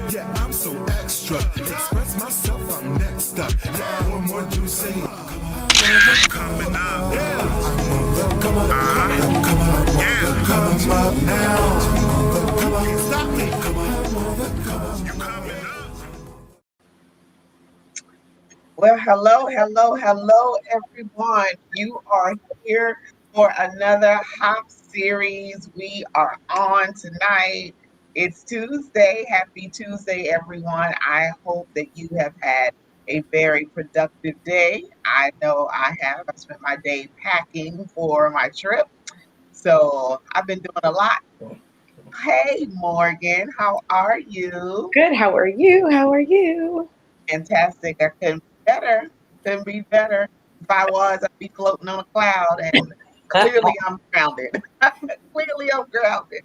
Yeah, I'm so extra. Express myself, I'm next up. Yeah, one more you say. Coming up. Yeah. Come on. Yeah. Come up now. Come on. Stop me. Come on. You coming up. Well, hello, everyone. You are here for another hop series. We are on tonight. It's Tuesday. Happy Tuesday, everyone. I hope that you have had a very productive day. I know I have. I spent my day packing for my trip. So I've been doing a lot. Hey, Morgan, how are you? Good. How are you? How are you? Fantastic. I couldn't be better. Couldn't be better. If I was, I'd be floating on a cloud, and clearly I'm grounded. Clearly I'm grounded.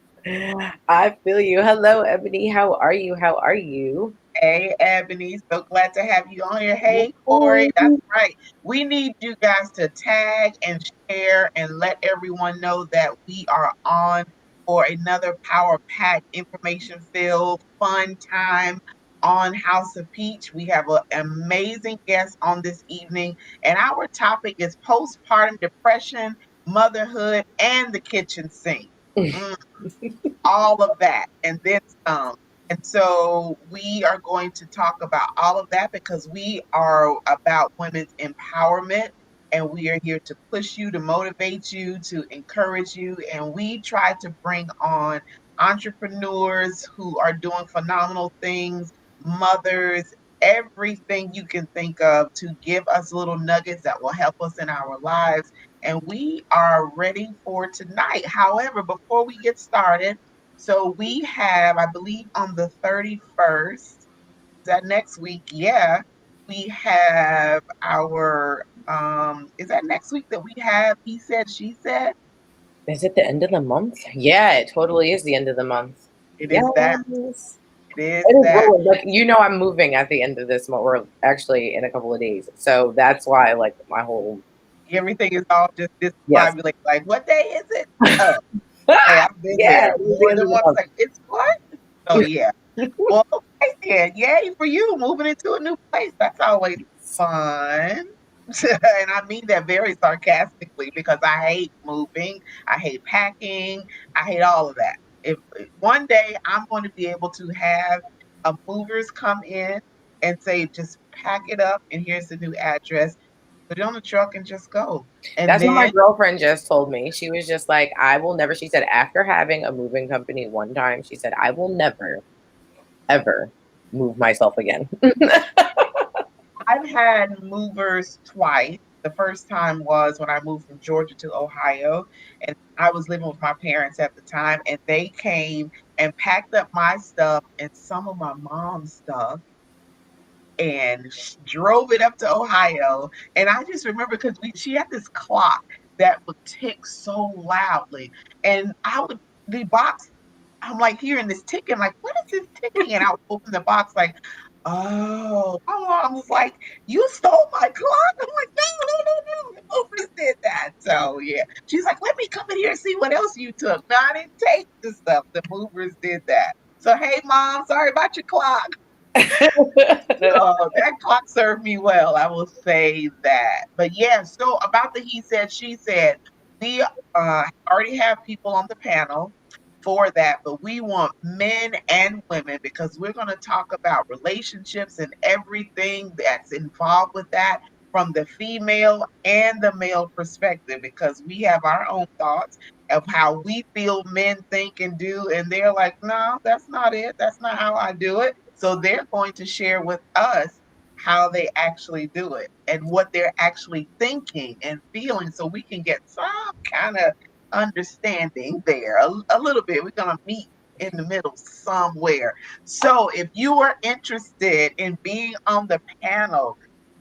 I feel you. Hello, Ebony. How are you? How are you? Hey, Ebony, so glad to have you on here. Hey, Corey, that's right. We need you guys to tag and share and let everyone know that we are on for another power pack, information filled, fun time on House of Peach. We have an amazing guest on this evening, and our topic is postpartum depression, motherhood, and the kitchen sink. Mm, all of that and then some. And so we are going to talk about all of that because we are about women's empowerment and we are here to push you, to motivate you, to encourage you. And we try to bring on entrepreneurs who are doing phenomenal things, mothers, everything you can think of to give us little nuggets that will help us in our lives. And we are ready for tonight. However, before we get started, so we have, I believe, on the 31st, is that next week? Yeah, we have our, is that next week that we have He Said, She Said? Is it the end of the month? Yeah, it totally is the end of the month. It is that. Yes. It is It is that. rolling. Like, I'm moving at the end of this month. We're actually in a couple of days. So that's why, like, my whole, Everything is all just yes. discombobulated. Like, what day is it? Oh, hey, I've been Yeah, there it is the more end than of the once. month. Like, it's what? Oh, yeah. Well, okay then. Yay for you moving into a new place. That's always fun. And I mean that very sarcastically because I hate moving, I hate packing, I hate all of that. If one day I'm going to be able to have movers come in and say, just pack it up and here's the new address, put it on the truck and just go. And That's what my then girlfriend just told me. She was just like, I will never, she said, after having a moving company one time, she said, I will never, ever move myself again. I've had movers twice. The first time was when I moved from Georgia to Ohio, and I was living with my parents at the time, and they came and packed up my stuff and some of my mom's stuff and drove it up to Ohio. And I just remember because she had this clock that would tick so loudly, and the box. I'm like hearing this ticking, like, what is this ticking? And I would open the box, like, oh, my mom was like, you stole my clock. I'm like, no, the movers did that. So yeah, she's like, let me come in here and see what else you took. No, I didn't take the stuff. The movers did that. So hey, mom, sorry about your clock. That clock served me well. I will say that. But yeah, so about the he said, she said, we already have people on the panel for that, but we want men and women because we're going to talk about relationships and everything that's involved with that from the female and the male perspective because we have our own thoughts of how we feel men think and do, and they're like, no, that's not it. That's not how I do it. So they're going to share with us how they actually do it and what they're actually thinking and feeling so we can get some kind of understanding there a little bit. We're going to meet in the middle somewhere. So if you are interested in being on the panel,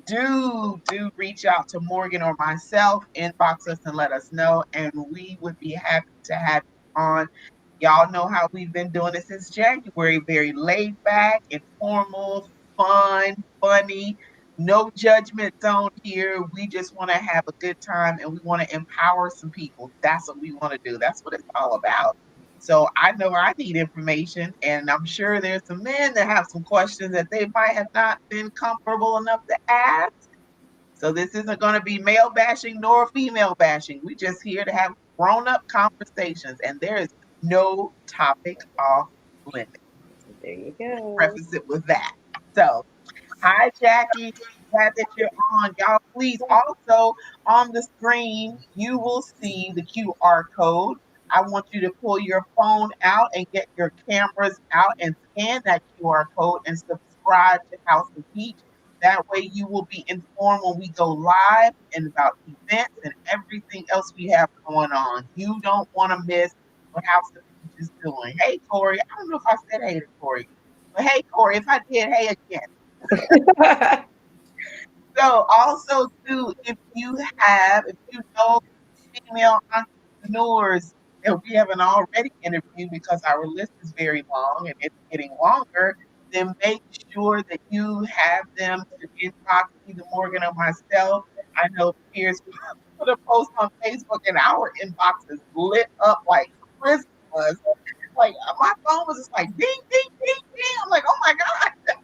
do reach out to Morgan or myself, inbox us and let us know, and we would be happy to have you on. Y'all know how we've been doing it since January, very laid back, informal, fun, funny, no judgment zone here. We just want to have a good time and we want to empower some people. That's what we want to do. That's what it's all about. So I know I need information, and I'm sure there's some men that have some questions that they might have not been comfortable enough to ask. So this isn't going to be male bashing nor female bashing. We just here to have grown up conversations, and there is no topic off limits. There you go. Preface it with that. So hi, Jackie. Glad that you're on. Y'all, please also on the screen, you will see the QR code. I want you to pull your phone out and get your cameras out and scan that QR code and subscribe to House of Peach. That way, you will be informed when we go live and about events and everything else we have going on. You don't want to miss what House of Peach is doing. Hey, Corey. I don't know if I said hey to Corey, but hey, Corey, if I did, hey again. So also too, if you know female entrepreneurs that we haven't already interviewed because our list is very long and it's getting longer, then make sure that you have them to inbox either Morgan or myself. I know peers put a post on Facebook and our inbox is lit up like Christmas. Like my phone was just like ding, ding, ding, ding. I'm like, oh my God.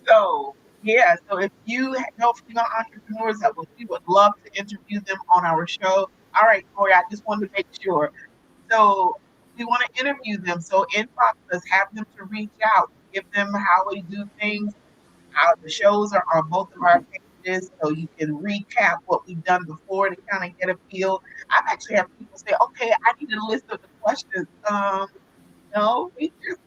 So yeah, so if you know female entrepreneurs that we would love to interview them on our show. All right, Corey, I just wanted to make sure. So we want to interview them. So inbox us, have them to reach out, give them how we do things. How the shows are on both of our pages, so you can recap what we've done before to kind of get a feel. I've actually had people say, "Okay, I need a list of the questions." No, we just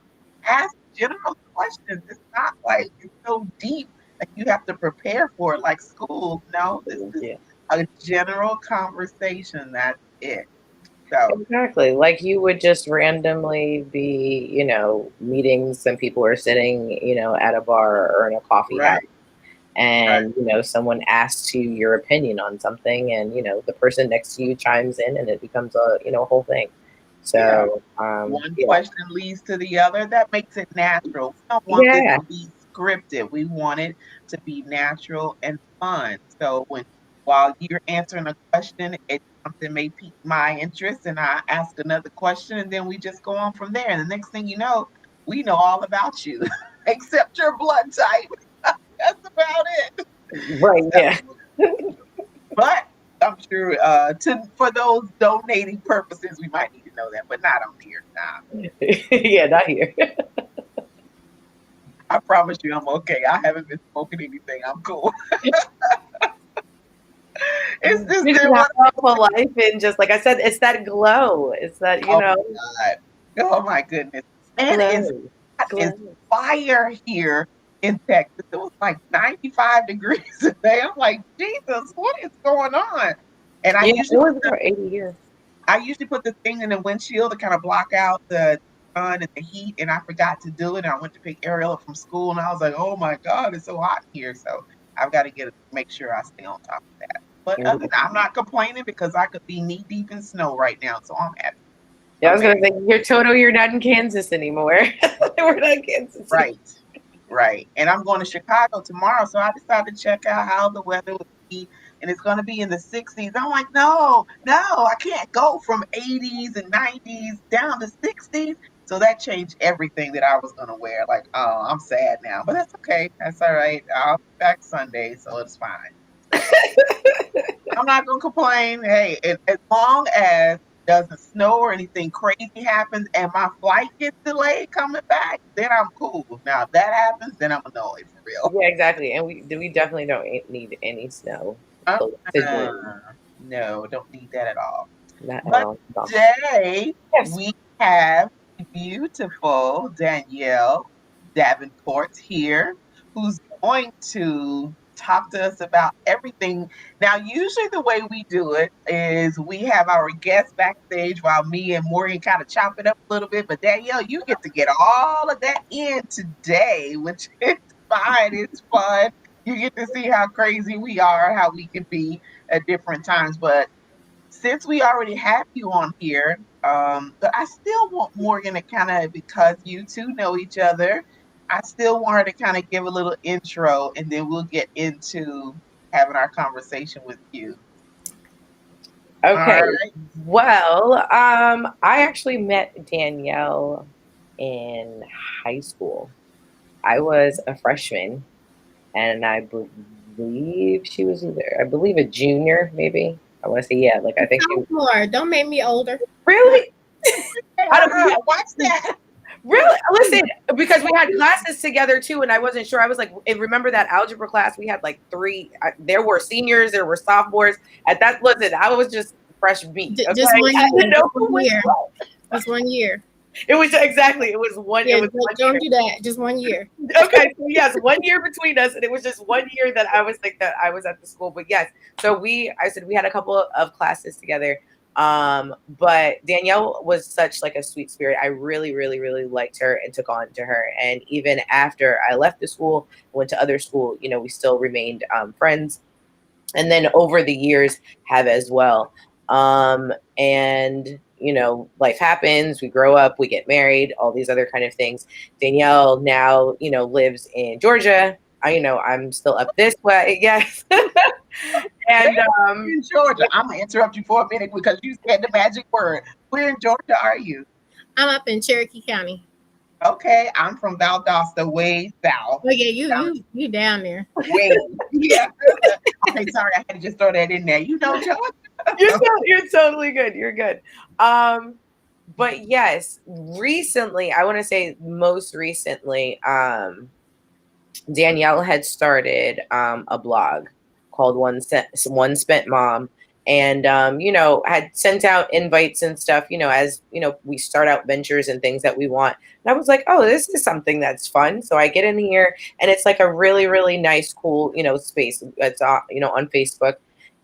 ask general questions. It's not like it's so deep that you have to prepare for it like school. No, this is Yeah. a general conversation. That's it. So, Exactly. Like you would just randomly be, meeting some people or sitting, at a bar or in a coffee house. right, right, And, someone asks you your opinion on something and, the person next to you chimes in and it becomes a whole thing. yeah. So, One yeah. question leads to the other. That makes it natural. We don't want this Yeah. to be scripted. We want it to be natural and fun. So while you're answering a question, it something may pique my interest, and I ask another question, and then we just go on from there. And the next thing you know, we know all about you, except your blood type. That's about it. Right. Yeah. But I'm sure to for those donating purposes, we might need to know that, but not on here. Nah. Yeah. Not here. I promise you I'm okay. I haven't been smoking anything. I'm cool. It's just You that can have one. a life and just like I said, it's that glow. It's that, Oh my God. Oh my goodness. And it's glow. hot as Glow. fire here in Texas. It was like 95 degrees today. I'm like, Jesus, what is going on? And Yeah, it was over 80 years. I usually put the thing in the windshield to kind of block out the sun and the heat, and I forgot to do it. And I went to pick Ariel up from school, and I was like, "Oh my God, it's so hot here!" So I've got to make sure I stay on top of that. But other than that, I'm not complaining because I could be knee deep in snow right now, so I'm happy. Yeah, I was Okay, gonna say, you're Toto, you're not in Kansas anymore. We're not in Kansas anymore. right, right. And I'm going to Chicago tomorrow, so I decided to check out how the weather would be, and it's going to be in the 60s. I'm like, no, no, I can't go from 80s and 90s down to 60s. So that changed everything that I was going to wear. Like, oh, I'm sad now, but that's okay. That's all right. I'll be back Sunday, so it's fine. So I'm not going to complain. Hey, as long as it doesn't snow or anything crazy happens and my flight gets delayed coming back, then I'm cool. Now, if that happens, then I'm annoyed for real. Yeah, exactly. And we definitely don't need any snow. Uh, Close to June. no, don't need that at all. Not at But all. today Yes. we have the beautiful Danielle Davenport here, who's going to talk to us about everything. Now, usually the way we do it is we have our guests backstage while me and Morgan kind of chop it up a little bit. But Danielle, you get to get all of that in today, which is fine. It's fun. You get to see how crazy we are, how we can be at different times. But since we already have you on here, but I still want Morgan to kind of, because you two know each other, I still want her to kind of give a little intro and then we'll get into having our conversation with you. Okay. All right. Well, I actually met Danielle in high school. I was a freshman, and I believe she was I believe a junior, maybe. I want to say, yeah, like I think she Sophomore. Don't make me older. really. I don't, Watch that. really listen because we had classes together too, and I wasn't sure. I was like, and remember that algebra class we had like three. There were seniors, there were sophomores. At that, listen, I was just fresh meat. Okay, Just one I year. didn't know Just who one was year. what. Just 1 year. It was exactly. It was one. Yeah, It was 1 don't year. do that. Just 1 year. Okay, so yes, 1 year between us, and it was just 1 year that I was like that I was at the school. But yes, so I said we had a couple of classes together. But Danielle was such like a sweet spirit. I really, really, really liked her and took on to her. And even after I left the school, went to other school, we still remained friends. And then over the years have as well. And life happens, we grow up, we get married, all these other kind of things. Danielle now, lives in Georgia. I'm still up this way. Yes. And We're in Georgia. I'm gonna interrupt you for a minute because you said the magic word. Where in Georgia are you? I'm up in Cherokee County. Okay, I'm from Valdosta, way south. Oh yeah, you down there. Way, yeah. Okay, sorry, I had to just throw that in there. Georgia. You're totally good. You're good. But yes, recently, I want to say most recently, Danielle had started a blog called One Spent Mom, and had sent out invites and stuff. As we start out ventures and things that we want. And I was like, oh, this is something that's fun. So I get in here, and it's like a really, really nice, cool, space. It's on Facebook,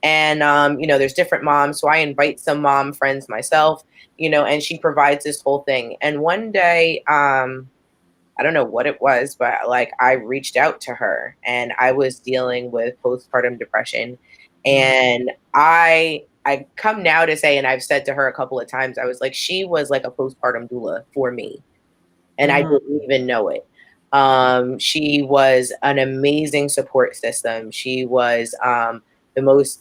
and there's different moms. So I invite some mom friends myself, and she provides this whole thing. And one day, I don't know what it was, but like I reached out to her, and I was dealing with postpartum depression. And I come now to say, and I've said to her a couple of times, I was like, she was like a postpartum doula for me. And I didn't even know it. She was an amazing support system. She was the most,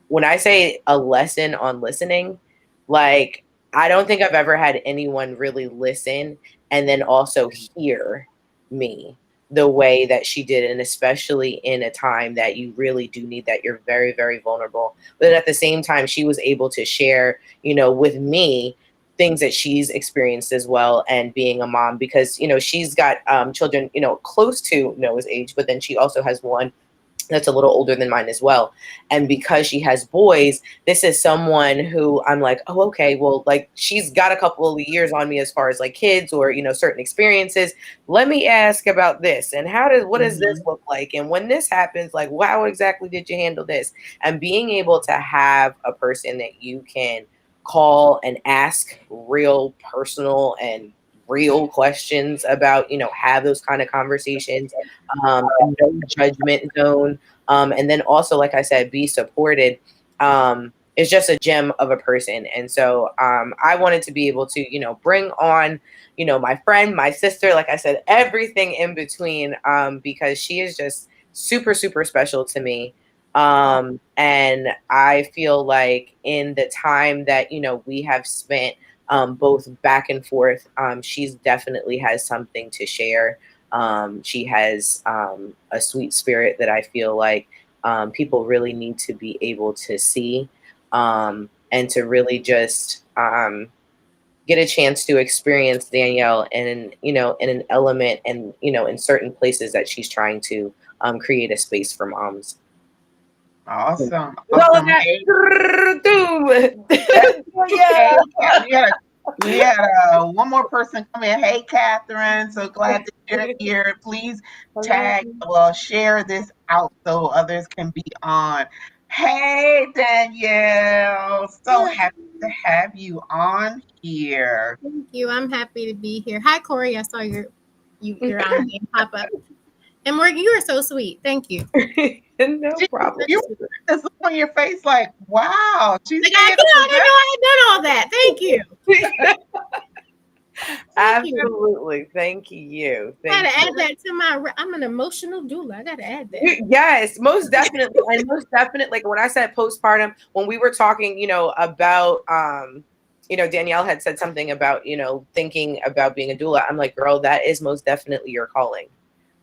when I say a lesson on listening, like I don't think I've ever had anyone really listen and then also hear me the way that she did, and especially in a time that you really do need that. You're very, very vulnerable. But at the same time, she was able to share, with me things that she's experienced as well, and being a mom, because she's got children close to Noah's age, but then she also has one that's a little older than mine as well. And because she has boys, this is someone who I'm like, oh, okay, well, like she's got a couple of years on me as far as like kids or, certain experiences. Let me ask about this. And what does this look like? And when this happens, like, how exactly did you handle this? And being able to have a person that you can call and ask real personal and real questions about, have those kind of conversations, no judgment zone. And then also, like I said, be supported. Is just a gem of a person. And so I wanted to be able to, bring on, my friend, my sister, like I said, everything in between, because she is just super, super special to me. And I feel like in the time that, we have spent both back and forth, she's definitely has something to share. She has a sweet spirit that I feel like people really need to be able to see, and to really just get a chance to experience Danielle in an element, and in certain places that she's trying to create a space for moms. Awesome. Well, Awesome. that, Yeah. We had one more person come in. Hey, Catherine. So glad that you're here. Please share this out so others can be on. Hey, Danielle. So happy to have you on here. Thank you. I'm happy to be here. Hi, Corey. I saw your name pop up. And Morgan, you are so sweet. Thank you. No problem. You just look on your face like, wow. She's like, I didn't know I had done all that. Thank you. Thank you. Absolutely. Thank you. I gotta Thank you. add that to I'm an emotional doula. I gotta add that. Yes, most definitely. And most definitely, like when I said postpartum, when we were talking, about, Danielle had said something about, thinking about being a doula. I'm like, girl, that is most definitely your calling.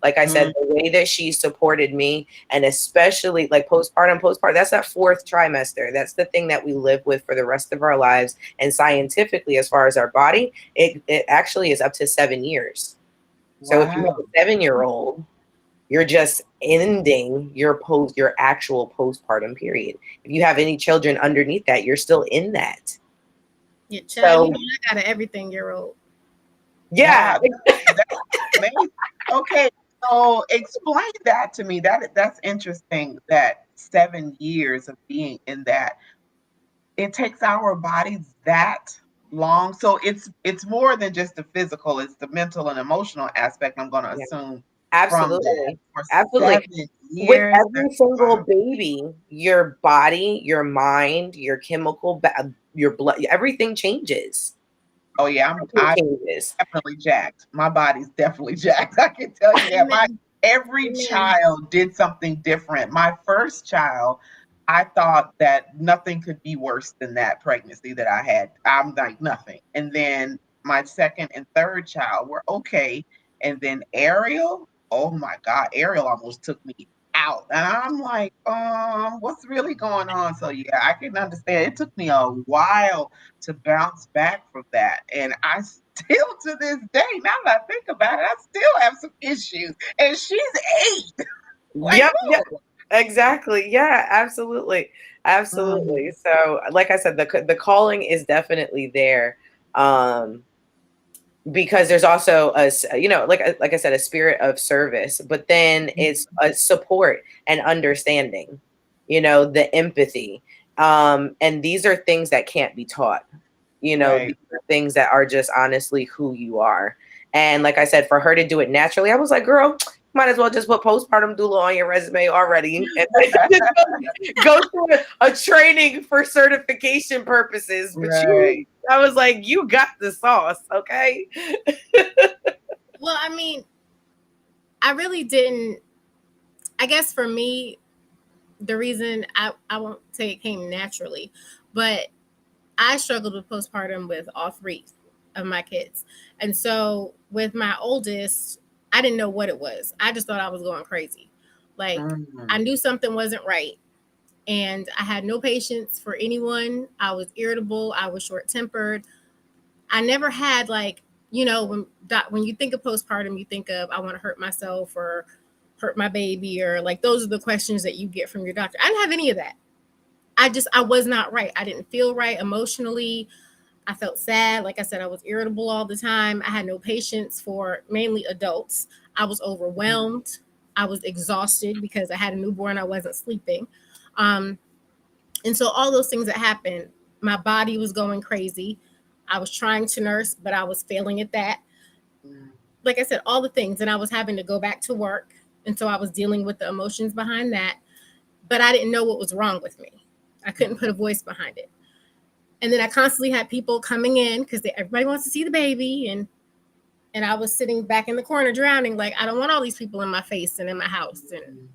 Like I said, Mm, the way that she supported me, and especially like postpartum, that's that fourth trimester. That's the thing that we live with for the rest of our lives. And scientifically, as far as our body, it actually is up to 7 years. So if you have wow. a 7-year-old, you're just ending your actual postpartum period. If you have any children underneath that, you're still in that. Yeah, child, So I got an everything-year-old. yeah, Wow. That's amazing. Okay. So explain that to me. That's interesting that 7 years of being in that. It takes our bodies that long. So it's more than just the physical, it's the mental and emotional aspect, I'm gonna yeah, assume, from that absolutely. for Absolutely. 7 With years. every That's single wow. baby, your body, your mind, your blood, everything changes. Oh yeah, Everything I changes. definitely jacked. My body's definitely jacked. I can tell you that. Amen. Every Amen. child did something different. My first child, I thought that nothing could be worse than that pregnancy that I had. I'm like nothing. And then my second and third child were okay. And then Ariel, oh my God, Ariel almost took me out. And I'm like, what's really going on? So yeah, I can understand. It took me a while to bounce back from that. And I still to this day, now that I think about it, I still have some issues. And she's 8. Like, Yep, yep. whoa. Exactly. Yeah, absolutely. Absolutely. Mm, So, like I said, the calling is definitely there. Um because there's also like I said, a spirit of service, but then it's a support and understanding, the empathy, and these are things that can't be taught. right. These are things that are just honestly who you are. And like I said, for her to do it naturally, I was like, girl, might as well just put postpartum doula on your resume already, and go through a training for certification purposes. But Right. I was like, you got the sauce, okay? Well, I mean, I really didn't. I guess for me, the reason I won't say it came naturally, but I struggled with postpartum with all three of my kids. And so with my oldest, I didn't know what it was. I just thought I was going crazy. Like I Mm, knew something wasn't right. And I had no patience for anyone. I was irritable. I was short tempered. I never had like, when you think of postpartum, you think of I want to hurt myself or hurt my baby, or like those are the questions that you get from your doctor. I didn't have any of that. I was not right. I didn't feel right emotionally. I felt sad. Like I said, I was irritable all the time. I had no patience for mainly adults. I was mm, overwhelmed. I was exhausted because I had a newborn. I wasn't sleeping. Um, and so all those things that happened, my body was going crazy. I was trying to nurse, but I was failing at that. mm, Like I said, all the things. And I was having to go back to work. And so I was dealing with the emotions behind that. But I didn't know what was wrong with me. I couldn't mm. put a voice behind it. And then I constantly had people coming in because everybody wants to see the baby, and I was sitting back in the corner drowning. Like I don't want all these people in my face and in my house, and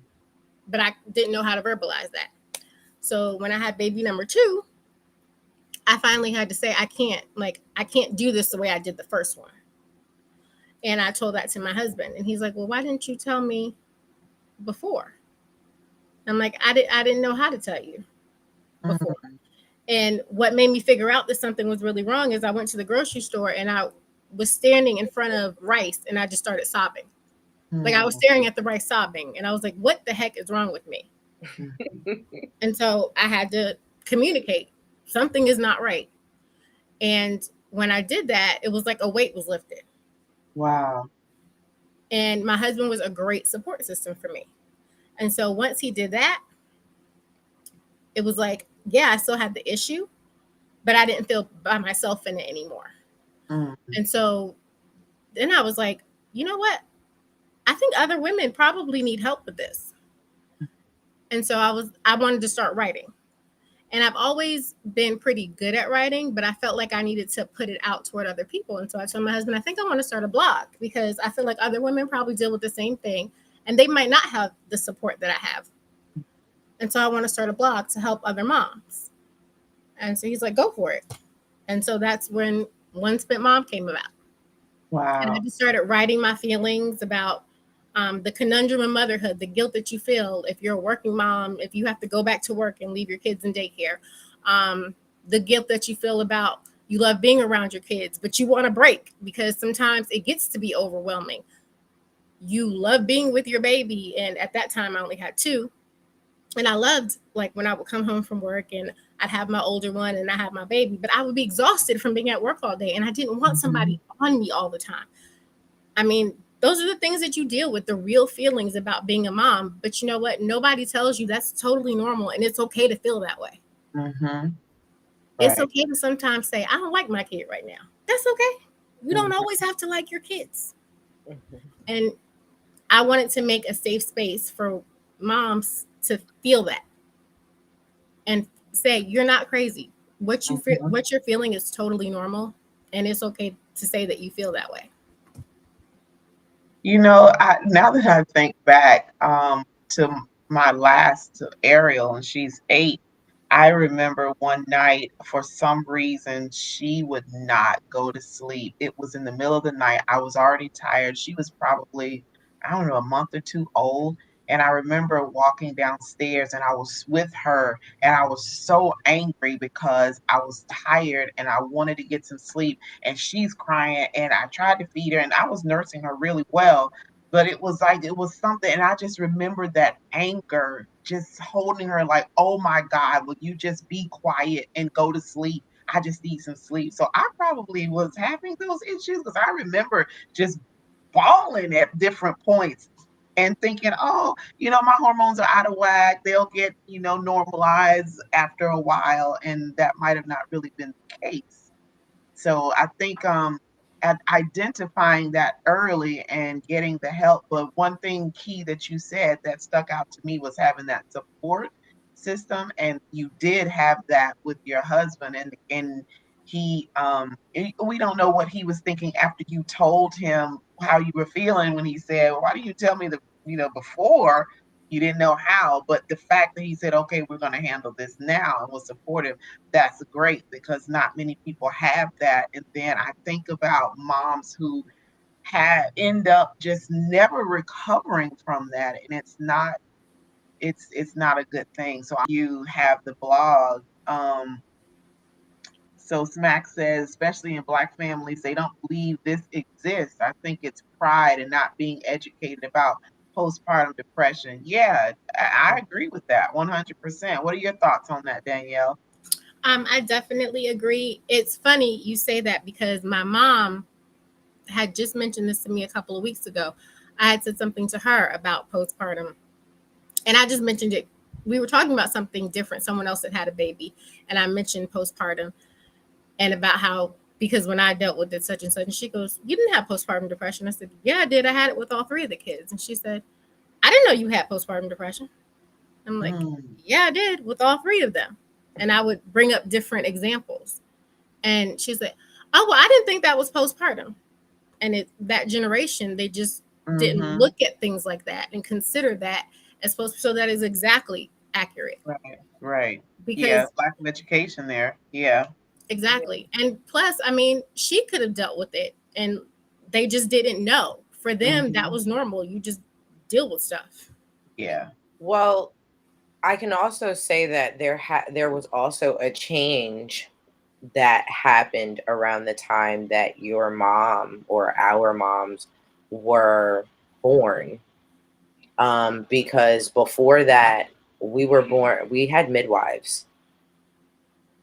but I didn't know how to verbalize that. So when I had baby number two, I finally had to say I can't do this the way I did the first one. And I told that to my husband, and he's like, "Well, why didn't you tell me before?" I'm like, I didn't know how to tell you before." Mm, And what made me figure out that something was really wrong is I went to the grocery store and I was standing in front of rice and I just started sobbing. Like I was mm, staring at the rice sobbing, and I was like, what the heck is wrong with me? mm. And so I had to communicate something is not right. And when I did that, it was like a weight was lifted. Wow. And my husband was a great support system for me. And so once he did that, it was like, yeah, I still had the issue, but I didn't feel by myself in it anymore. Mm, And so then I was like, you know what? I think other women probably need help with this. And so I wanted to start writing. And I've always been pretty good at writing, but I felt like I needed to put it out toward other people. And so I told my husband, I think I want to start a blog because I feel like other women probably deal with the same thing and they might not have the support that I have. And so I want to start a blog to help other moms. And so he's like, go for it. And so that's when One Spent Mom came about. And I Wow. just started writing my feelings about the conundrum of motherhood, the guilt that you feel if you're a working mom, if you have to go back to work and leave your kids in daycare, the guilt that you feel about you love being around your kids, but you want a break because sometimes it gets to be overwhelming. You love being with your baby. And at that time, I only had two. And I loved like when I would come home from work and I'd have my older one and I have my baby, but I would be exhausted from being at work all day. And I didn't want somebody on me all the time. I mean, those are the things that you deal with, the real feelings about being a mom. But you know what? Nobody tells you that's totally normal and it's okay to feel that way. Mm-hmm. It's Right. okay to sometimes say, I don't like my kid right now. That's okay. You don't always have to like your kids. And I wanted to make a safe space for moms to feel that and say, you're not crazy. What you feel, what you're feeling is totally normal. And it's okay to say that you feel that way. You know, now that I think back to my last to Ariel, and she's 8, I remember one night for some reason she would not go to sleep. It was in the middle of the night. I was already tired. She was probably, I don't know, a month or two old. And I remember walking downstairs and I was with her and I was so angry because I was tired and I wanted to get some sleep and she's crying and I tried to feed her and I was nursing her really well, but it was like it was something and I just remember that anger just holding her like, "Oh my God, will you just be quiet and go to sleep? I just need some sleep." So I probably was having those issues because I remember just bawling at different points and thinking, "Oh, my hormones are out of whack. They'll get, normalized after a while." And that might have not really been the case. So I think at identifying that early and getting the help. But one thing key that you said that stuck out to me was having that support system. And you did have that with your husband. And we don't know what he was thinking after you told him how you were feeling when he said, "Well, why didn't you tell me before?" You didn't know how, but the fact that he said, "Okay, we're going to handle this now," and was supportive, that's great because not many people have that. And then I think about moms who end up just never recovering from that, and it's not a good thing. So you have the blog. So Smack says, especially in Black families, they don't believe this exists. I think it's pride and not being educated about postpartum depression. Yeah, I agree with that 100%. What are your thoughts on that, Danielle? I definitely agree. It's funny you say that because my mom had just mentioned this to me a couple of weeks ago. I had said something to her about postpartum, and I just mentioned it. We were talking about something different. Someone else had a baby, and I mentioned postpartum and about how because when I dealt with it, such and such, and she goes, "You didn't have postpartum depression." I said, "Yeah, I did. I had it with all 3 of the kids." And she said, "I didn't know you had postpartum depression." I'm like, Mm, "Yeah, I did with all 3 of them." And I would bring up different examples. And she's like, "Oh, well, I didn't think that was postpartum." And that generation, they just didn't mhm. look at things like that and consider that as supposed. So that is exactly accurate Right, right. Yeah, because lack of education there. Yeah. exactly. And plus, I mean, she could have dealt with it and they just didn't know. For them, that Mhm. was normal. You just deal with stuff. Yeah. Well, I can also say that there was also a change that happened around the time that your mom or our moms were born. Because before that, we had midwives.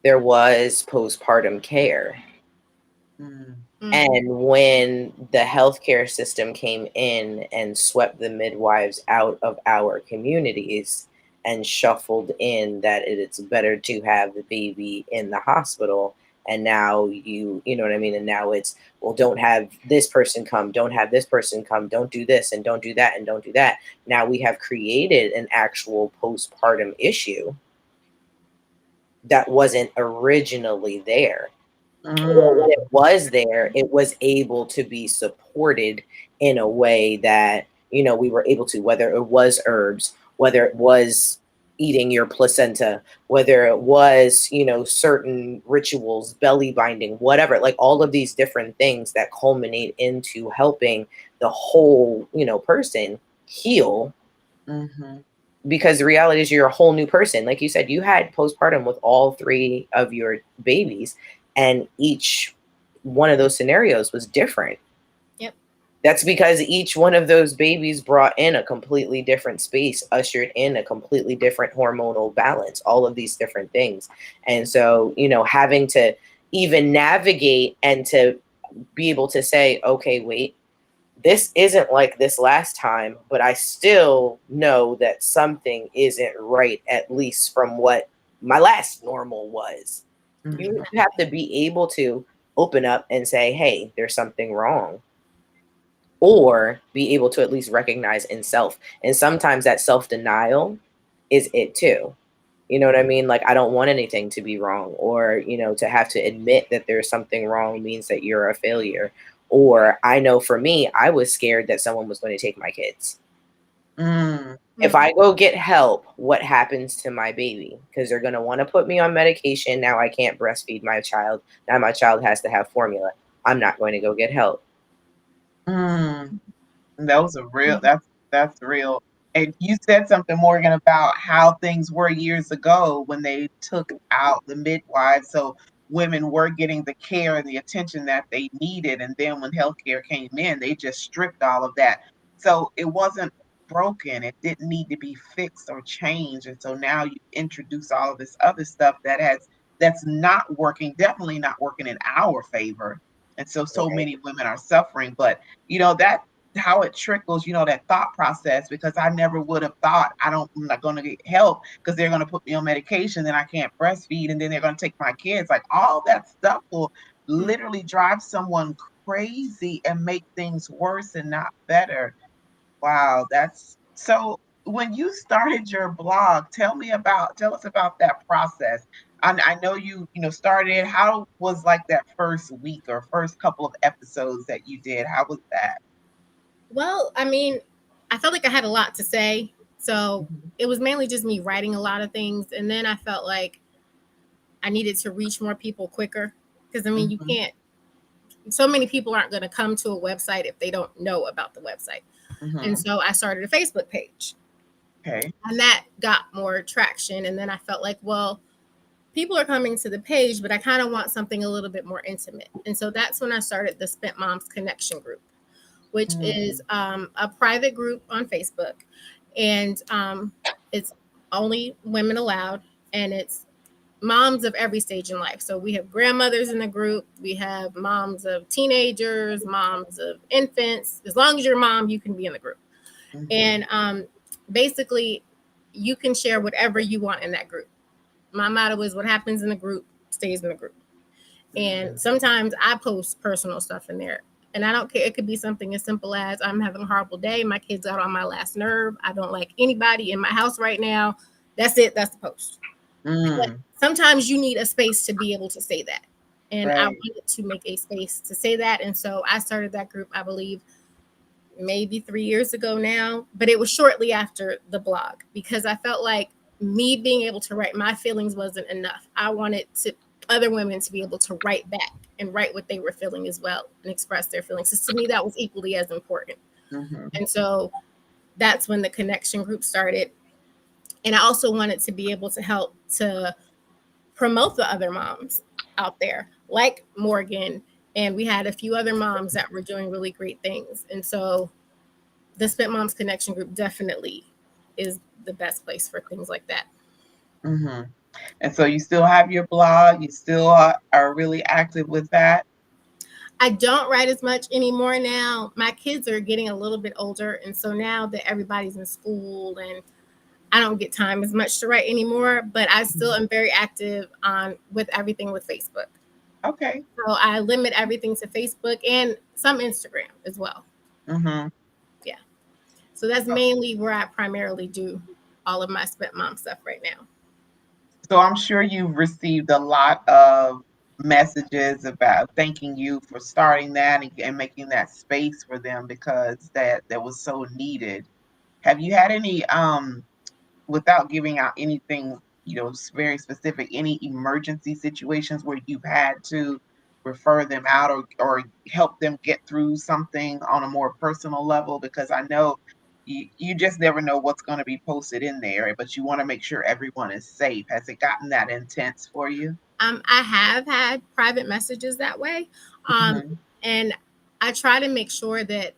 There was postpartum care. Mm, Mm-hmm. And when the healthcare system came in and swept the midwives out of our communities and shuffled in that it's better to have the baby in the hospital. And now you know what I mean? And now it's, well, don't have this person come, don't have this person come, don't do this and don't do that and don't do that. Now we have created an actual postpartum issue that wasn't originally there. Or Mm, when it was there, it was able to be supported in a way that, we were able to, whether it was herbs, whether it was eating your placenta, whether it was, certain rituals, belly binding, whatever, like all of these different things that culminate into helping the whole, person heal, mhm. because the reality is you're a whole new person. Like you said, you had postpartum with all three of your babies, and each one of those scenarios was different. Yep. That's because each one of those babies brought in a completely different space, ushered in a completely different hormonal balance, all of these different things. And so, having to even navigate and to be able to say, okay, wait, this isn't like this last time, but I still know that something isn't right, at least from what my last normal was. You Mhm. have to be able to open up and say, hey, there's something wrong, or be able to at least recognize in self. And sometimes that self denial is it too. You know what I mean? Like, I don't want anything to be wrong, or, to have to admit that there's something wrong means that you're a failure. Or I know for me, I was scared that someone was going to take my kids. Mm. If I go get help, what happens to my baby? Because they're going to want to put me on medication. Now I can't breastfeed my child. Now my child has to have formula. I'm not going to go get help. Mm. Those are real. That's real. And you said something, Morgan, about how things were years ago when they took out the midwives. So women were getting the care and the attention that they needed. And then when healthcare came in, they just stripped all of that. So it wasn't broken. It didn't need to be fixed or changed. And so now you introduce all of this other stuff that's not working, definitely not working in our favor. And so Right. many women are suffering. But that how it trickles, that thought process, because I never would have thought I'm not going to get help because they're going to put me on medication, then I can't breastfeed, and then they're going to take my kids. Like all that stuff will literally drive someone crazy and make things worse and not better. Wow, that's so. When you started your blog, tell us about that process. I know you started. How was like that first week or first couple of episodes that you did? How was that? Well, I mean, I felt like I had a lot to say. So Mhm. it was mainly just me writing a lot of things. And then I felt like I needed to reach more people quicker. Because, I mean, you Mhm. can't, so many people aren't going to come to a website if they don't know about the website. And Mhm. so I started a Facebook page, Okay. and that got more traction. And then I felt like, well, people are coming to the page, but I kind of want something a little bit more intimate. And so that's when I started the Spent Moms Connection Group, which is Mm. a private group on Facebook. And it's only women allowed, and it's moms of every stage in life. So we have grandmothers in the group, we have moms of teenagers, moms of infants. As long as you're a mom, you can be in the group. Mhm. And basically, you can share whatever you want in that group. My motto is what happens in the group stays in the group. And sometimes I post personal stuff in there. And I don't care. It could be something as simple as I'm having a horrible day. My kids got on my last nerve. I don't like anybody in my house right now. That's it. That's the post. But Mm. sometimes you need a space to be able to say that. And I Right. wanted to make a space to say that. And so I started that group, I believe, maybe 3 years ago now. But it was shortly after the blog because I felt like me being able to write my feelings wasn't enough. I wanted to other women to be able to write back and write what they were feeling as well and express their feelings. So to me, that was equally as important. Mhm. And so that's when the connection group started. And I also wanted to be able to help to promote the other moms out there, like Morgan. And we had a few other moms that were doing really great things. And so the Spent Moms Connection Group definitely is the best place for things like that. Mhm. And so you still have your blog, you still are really active with that? I don't write as much anymore now. My kids are getting a little bit older. And so now that everybody's in school and I don't get time as much to write anymore, but I still Mhm. am very active on with everything with Facebook. Okay. So I limit everything to Facebook and some Instagram as well. Mhm. Yeah. So that's mainly where I primarily do all of my Spent Mom stuff right now. So I'm sure you've received a lot of messages about thanking you for starting that and making that space for them because that was so needed. Have you had any without giving out anything, very specific, any emergency situations where you've had to refer them out or help them get through something on a more personal level? Because I know you just never know what's going to be posted in there, but you want to make sure everyone is safe. Has it gotten that intense for you? I have had private messages that way. Um, Mhm, and I try to make sure that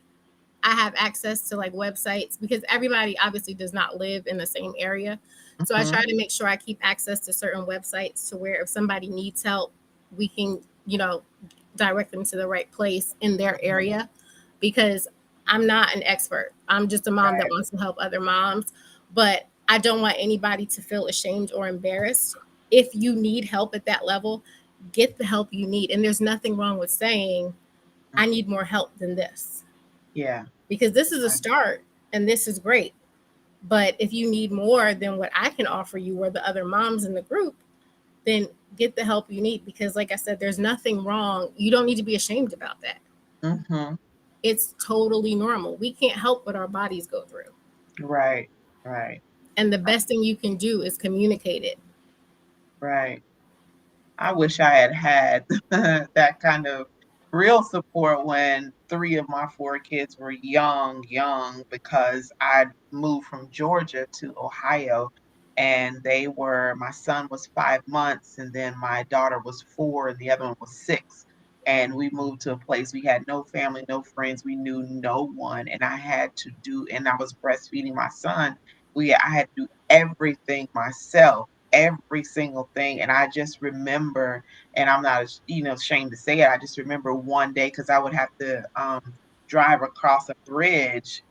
I have access to like websites because everybody obviously does not live in the same area. So I try mhm, to make sure I keep access to certain websites to where if somebody needs help, we can, direct them to the right place in their mhm. area because I'm not an expert. I'm just a mom that Right. wants to help other moms, but I don't want anybody to feel ashamed or embarrassed. If you need help at that level, get the help you need. And there's nothing wrong with saying, I need more help than this Yeah. because this is a Right. start and this is great. But if you need more than what I can offer you or the other moms in the group, then get the help you need because, like I said, there's nothing wrong. You don't need to be ashamed about that. Mhm. It's totally normal. We can't help what our bodies go through. Right. Right. And the best thing you can do is communicate it. Right. I wish I had had that kind of real support when 3 of my 4 kids were young, because I moved from Georgia to Ohio, and my son was 5 months, and then my daughter was 4, and the other one was 6, and we moved to a place we had no family, no friends, we knew no one, and I was breastfeeding my son. I had to do everything myself, every single thing. And I just remember, and I'm not, ashamed to say it. I just remember one day because I would have to drive across a bridge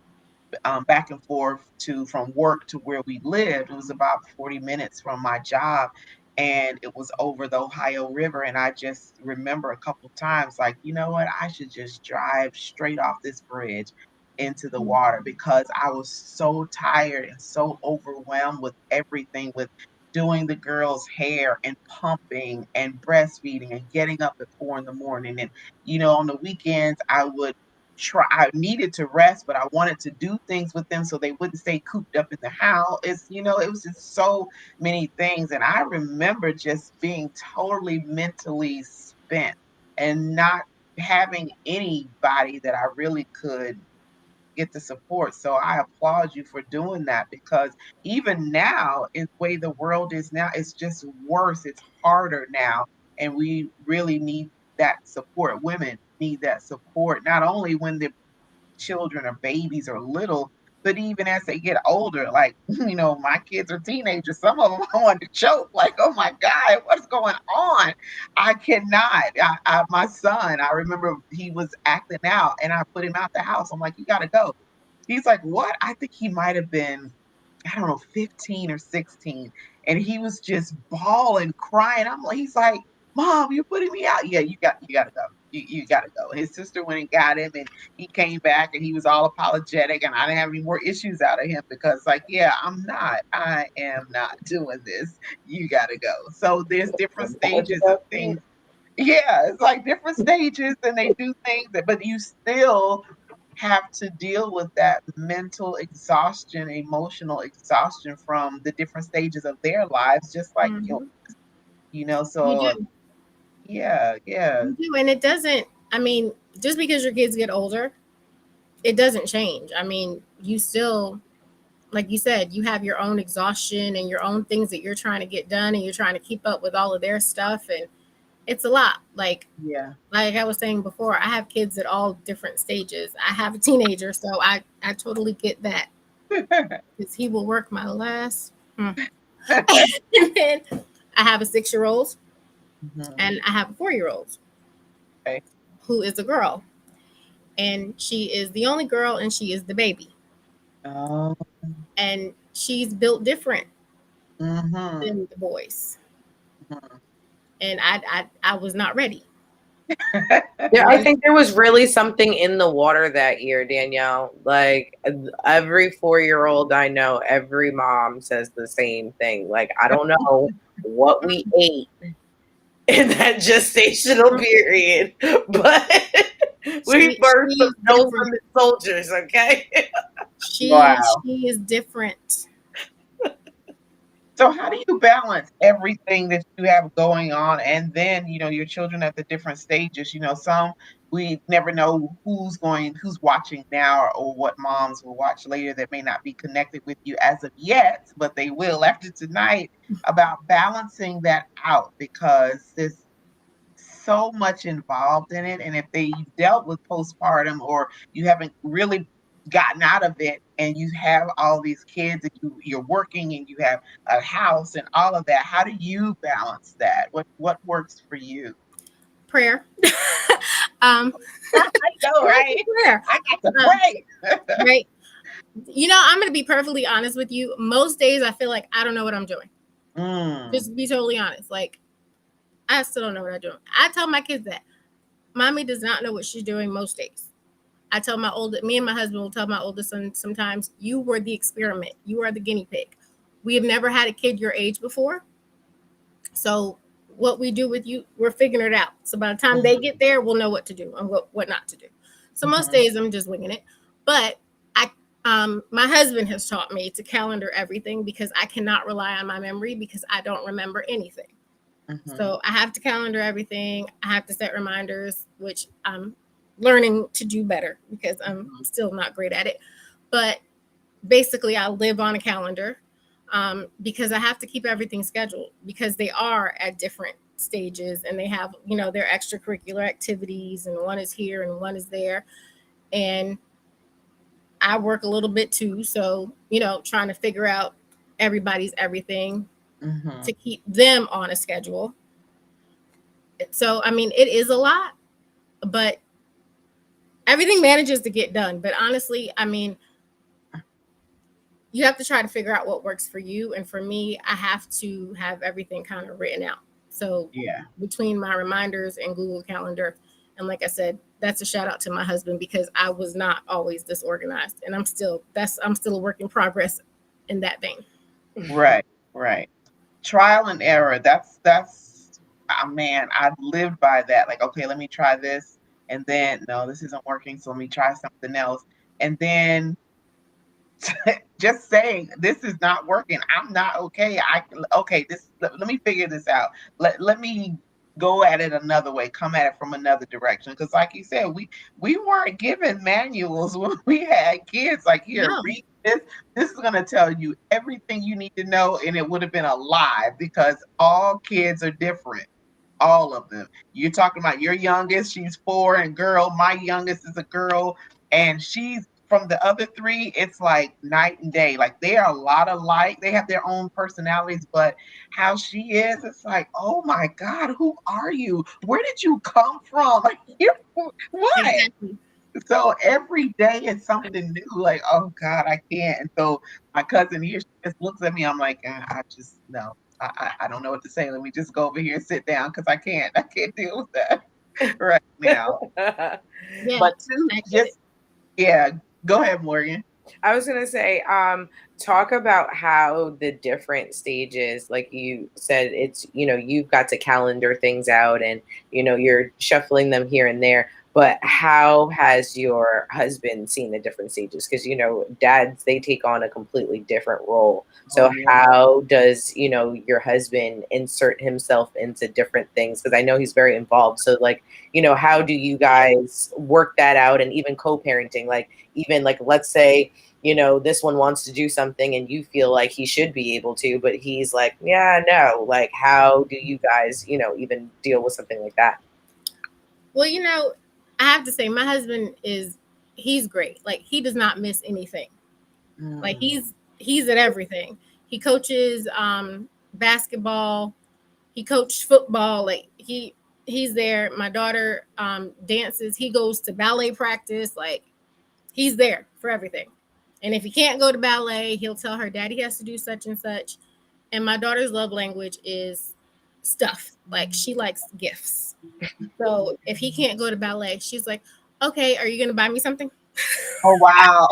back and forth to from work to where we lived. It was about 40 minutes from my job, and it was over the Ohio River. And I just remember a couple times, like, you know what, I should just drive straight off this bridge into the water because I was so tired and so overwhelmed with everything, with doing the girls' hair and pumping and breastfeeding and getting up at 4 in the morning. And, on the weekends, I needed to rest, but I wanted to do things with them so they wouldn't stay cooped up in the house. It was just so many things. And I remember just being totally mentally spent and not having anybody that I really could get the support. So I applaud you for doing that because even now, in the way the world is now, it's just worse. It's harder now. And we really need that support. Women need that support, not only when the children or babies are little, but even as they get older, like, my kids are teenagers. Some of them I want to choke, like, oh my God, what's going on? I cannot. My son, I remember he was acting out and I put him out the house. I'm like, you got to go. He's like, what? I think he might have been, I don't know, 15 or 16. And he was just bawling, crying. He's like, Mom, you're putting me out. Yeah, you gotta go. You gotta go. His sister went and got him and he came back and he was all apologetic and I didn't have any more issues out of him because like, yeah, I am not doing this. You gotta go. So there's different Gotta stages of go. things. Yeah, it's like different stages and they do things but you still have to deal with that mental exhaustion, emotional exhaustion from the different stages of their lives, just like Mhm. You so do. yeah, yeah, You do. And it doesn't, I mean, just because your kids get older, it doesn't change. I mean, you still, like you said, you have your own exhaustion and your own things that you're trying to get done and you're trying to keep up with all of their stuff. And it's a lot. yeah. Like I was saying before, I have kids at all different stages. I have a teenager, so I totally get that because he will work my last. And then I have a 6-year old Mhm. and I have a 4-year old Okay. who is a girl, and she is the only girl, and she is the baby, Oh, and she's built different mhm, than the boys, mhm. and I was not ready. Yeah, I think there was really something in the water that year, Danielle. Like every 4-year-old I know, every mom says the same thing. Like, I don't know what we ate in that gestational period, but we birthed She some is different. no-limit soldiers, okay? Wow. She is different. So how do you balance everything that you have going on and then, your children at the different stages? Some we never know who's watching now or what moms will watch later that may not be connected with you as of yet, but they will after tonight about balancing that out because there's so much involved in it. And if they've dealt with postpartum or you haven't really gotten out of it and you have all these kids and you're working and you have a house and all of that, how do you balance that? What works for you? Prayer. um, I know, right? prayer. I got to Um, pray. right. I'm going to be perfectly honest with you. Most days I feel like I don't know what I'm doing. Just to be totally honest. Like, I still don't know what I'm doing. I tell my kids that. Mommy does not know what she's doing most days. Me and my husband will tell my oldest son sometimes, you were the experiment. You are the guinea pig. We have never had a kid your age before. So what we do with you, we're figuring it out. So by the time they get there, we'll know what to do and what not to do. So most days I'm just winging it. But my husband has taught me to calendar everything because I cannot rely on my memory because I don't remember anything. So I have to calendar everything. I have to set reminders, which I'm learning to do better because I'm still not great at it. But basically, I live on a calendar because I have to keep everything scheduled because they are at different stages and they have, their extracurricular activities and one is here and one is there. And I work a little bit too. So, trying to figure out everybody's everything to keep them on a schedule. So, I mean, it is a lot, but everything manages to get done. But honestly, I mean, you have to try to figure out what works for you. And for me, I have to have everything kind of written out. So Yeah. between my reminders and Google Calendar, and like I said, that's a shout out to my husband because I was not always disorganized, and I'm still a work in progress in that vein. Right, right. Trial and error. That's man, I've lived by that. Like, okay, let me try this. And then no, this isn't working. So let me try something else. And then just saying this is not working. I'm not okay. Okay, let me figure this out. Let me go at it another way, come at it from another direction. Because like you said, we weren't given manuals when we had kids. Like, here, No, read this. This is gonna tell you everything you need to know, and it would have been a lie because all kids are different. All of them. You're talking about your youngest, she's 4 and girl. My youngest is a girl, and she's from the other three, it's like night and day. Like, they are a lot alike. They have their own personalities, but how she is, it's like, oh my God, who are you? Where did you come from? Like, you what? exactly. So every day is something new. Like, oh God, I can't. And so my cousin here, she just looks at me. I'm like, I just no. I don't know what to say. Let me just go over here and sit down because I can't. I can't deal with that right now. Yeah, But two, I get it. just yeah. Go ahead, Morgan. I was gonna say, talk about how the different stages, like you said, it's, you've got to calendar things out and, you're shuffling them here and there. But how has your husband seen the different stages? Because, dads, they take on a completely different role. Oh, So yeah. how does, your husband insert himself into different things? Because I know he's very involved. So like, how do you guys work that out? And even co-parenting, like, even like, let's say, this one wants to do something and you feel like he should be able to, but he's like, yeah, no. Like, how do you guys, even deal with something like that? Well, I have to say, my husband he's great. Like, he does not miss anything. Like, he's at everything. He coaches basketball. He coached football. Like, he's there. My daughter dances. He goes to ballet practice. Like, he's there for everything. And if he can't go to ballet, he'll tell her daddy has to do such and such. And my daughter's love language is stuff. Like she likes gifts. So if he can't go to ballet, she's like, okay, are you going to buy me something? Oh, wow.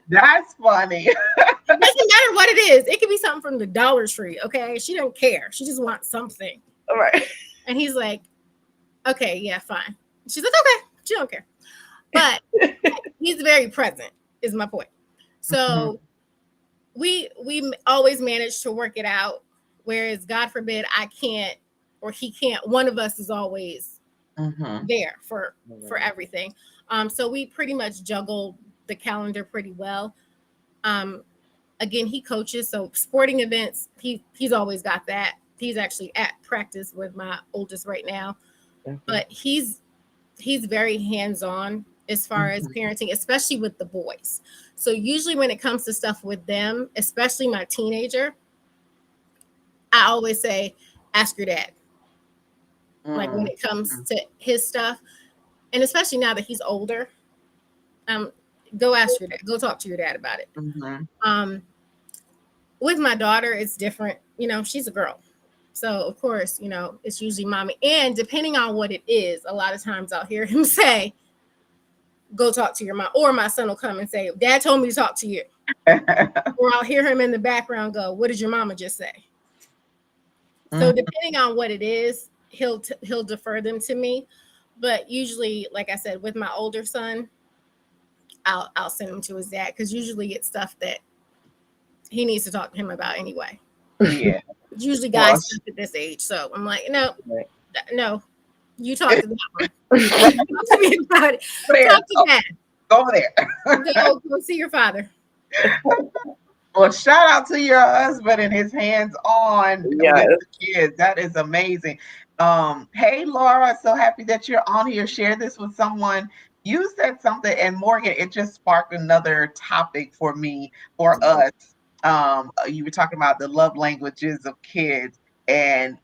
That's funny. It doesn't matter what it is. It could be something from the Dollar Tree. Okay. She don't care. She just wants something. All right. And he's like, okay, yeah, fine. She's like, okay, she don't care. But he's very present, is my point. So we always manage to work it out. Whereas, God forbid, I can't or he can't. One of us is always there for everything. So we pretty much juggle the calendar pretty well. Again, he coaches, so sporting events, he's always got that. He's actually at practice with my oldest right now, but he's very hands-on as far as parenting, especially with the boys. So usually when it comes to stuff with them, especially my teenager, I always say, ask your dad. Like when it comes to his stuff, and especially now that he's older, go ask your dad, go talk to your dad about it. With my daughter, it's different. You know, she's a girl. So, of course, you know, it's usually mommy. And depending on what it is, a lot of times I'll hear him say, go talk to your mom. Or my son will come and say, Dad told me to talk to you. Or I'll hear him in the background go, what did your mama just say? So depending on what it is, he'll defer them to me. But usually, like I said, with my older son, I'll send him to his dad because usually it's stuff that he needs to talk to him about anyway. Yeah. Usually guys at this age. So I'm like, no, you talk to that one. Talk to me about it. Talk to Dad. Go over there. Go see your father. Well, shout out to your husband and his hands on with the kids. That is amazing. Hey, Laura, so happy that you're on here. Share this with someone. You said something, and Morgan, it just sparked another topic for me, for us. You were talking about the love languages of kids, and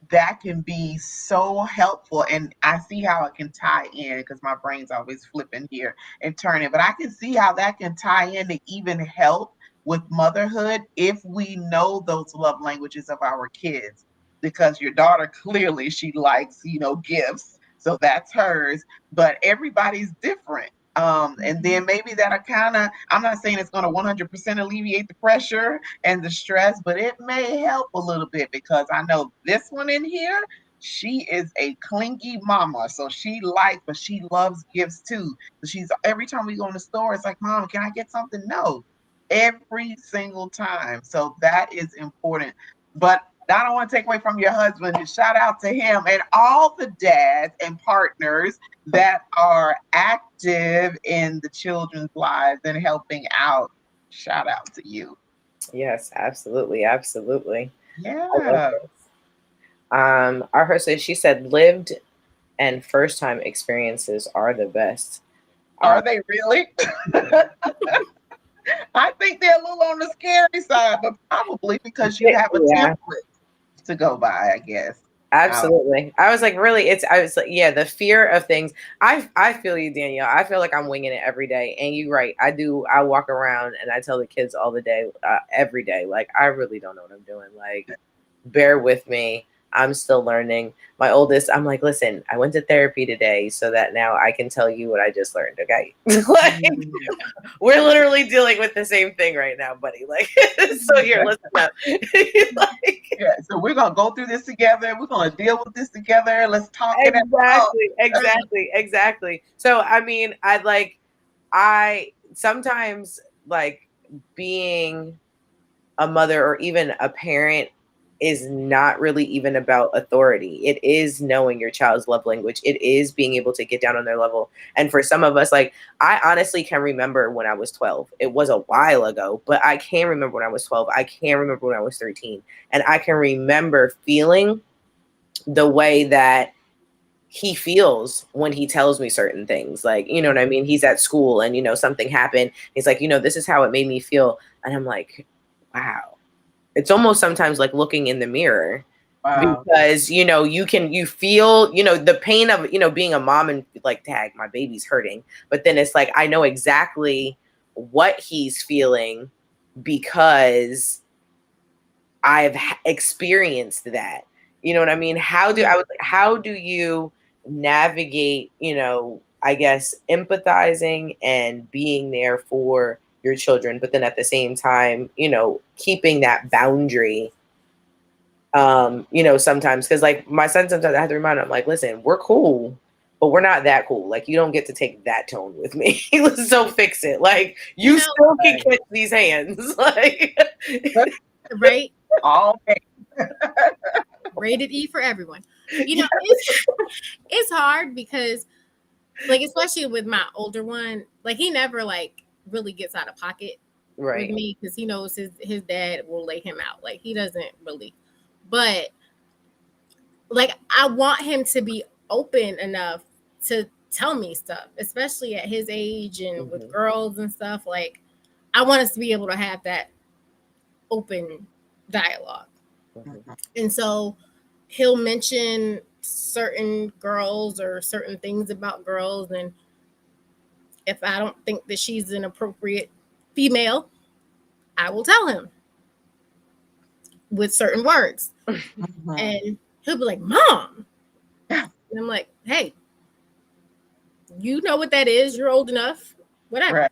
that can be so helpful. And I see how it can tie in because my brain's always flipping here and turning, but I can see how that can tie in to even help with motherhood if we know those love languages of our kids. Because your daughter, clearly she likes, gifts. So that's hers, but everybody's different. And then maybe that'll I'm not saying it's going to 100% alleviate the pressure and the stress, but it may help a little bit because I know this one in here, she is a clingy mama. So she likes, but she loves gifts too. So every time we go in the store, it's like, Mom, can I get something? No, every single time. So that is important. But I don't want to take away from your husband. And shout out to him and all the dads and partners that are active in the children's lives and helping out. Shout out to you. Yes, absolutely. Absolutely. Yeah. Our host says, she said, lived and first time experiences are the best. Are they really? I think they're a little on the scary side, but probably because you have a template to go by, I guess. Absolutely. I was like, really, the fear of things. I feel you, Danielle. I feel like I'm winging it every day. And you're right. I walk around and I tell the kids all the day, every day, like, I really don't know what I'm doing. Like, bear with me. I'm still learning. My oldest, I'm like, listen, I went to therapy today so that now I can tell you what I just learned. Okay. Like, we're literally dealing with the same thing right now, buddy. Like, so here, listen up. So we're going to go through this together. We're going to deal with this together. Let's talk it out. Exactly. So, I mean, I sometimes like being a mother or even a parent is not really even about authority. It is knowing your child's love language. It is being able to get down on their level. And for some of us, like, I honestly can remember when I was 12. It was a while ago, but I can remember when I was 12. I can remember when I was 13. And I can remember feeling the way that he feels when he tells me certain things. Like, you know what I mean? He's at school and, something happened. He's like, this is how it made me feel. And I'm like, wow. It's almost sometimes like looking in the mirror. Wow. Because, you feel, the pain of, being a mom and like, dang, my baby's hurting. But then it's like, I know exactly what he's feeling because I've experienced that. You know what I mean? How do you navigate, I guess empathizing and being there for your children, but then at the same time, keeping that boundary, sometimes, because like my son, sometimes I have to remind him, I'm like, listen, we're cool, but we're not that cool. Like, you don't get to take that tone with me. So fix it. Like, you still can catch these hands. Like, right? All day. Rated E for everyone. It's hard because, like, especially with my older one, like, he never like really gets out of pocket with me because he knows his dad will lay him out. Like, he doesn't really, but like, I want him to be open enough to tell me stuff, especially at his age and with girls and stuff. Like, I want us to be able to have that open dialogue. And so he'll mention certain girls or certain things about girls, and if I don't think that she's an appropriate female, I will tell him with certain words. And he'll be like, Mom. And I'm like, hey, you know what that is. You're old enough. Whatever. Right.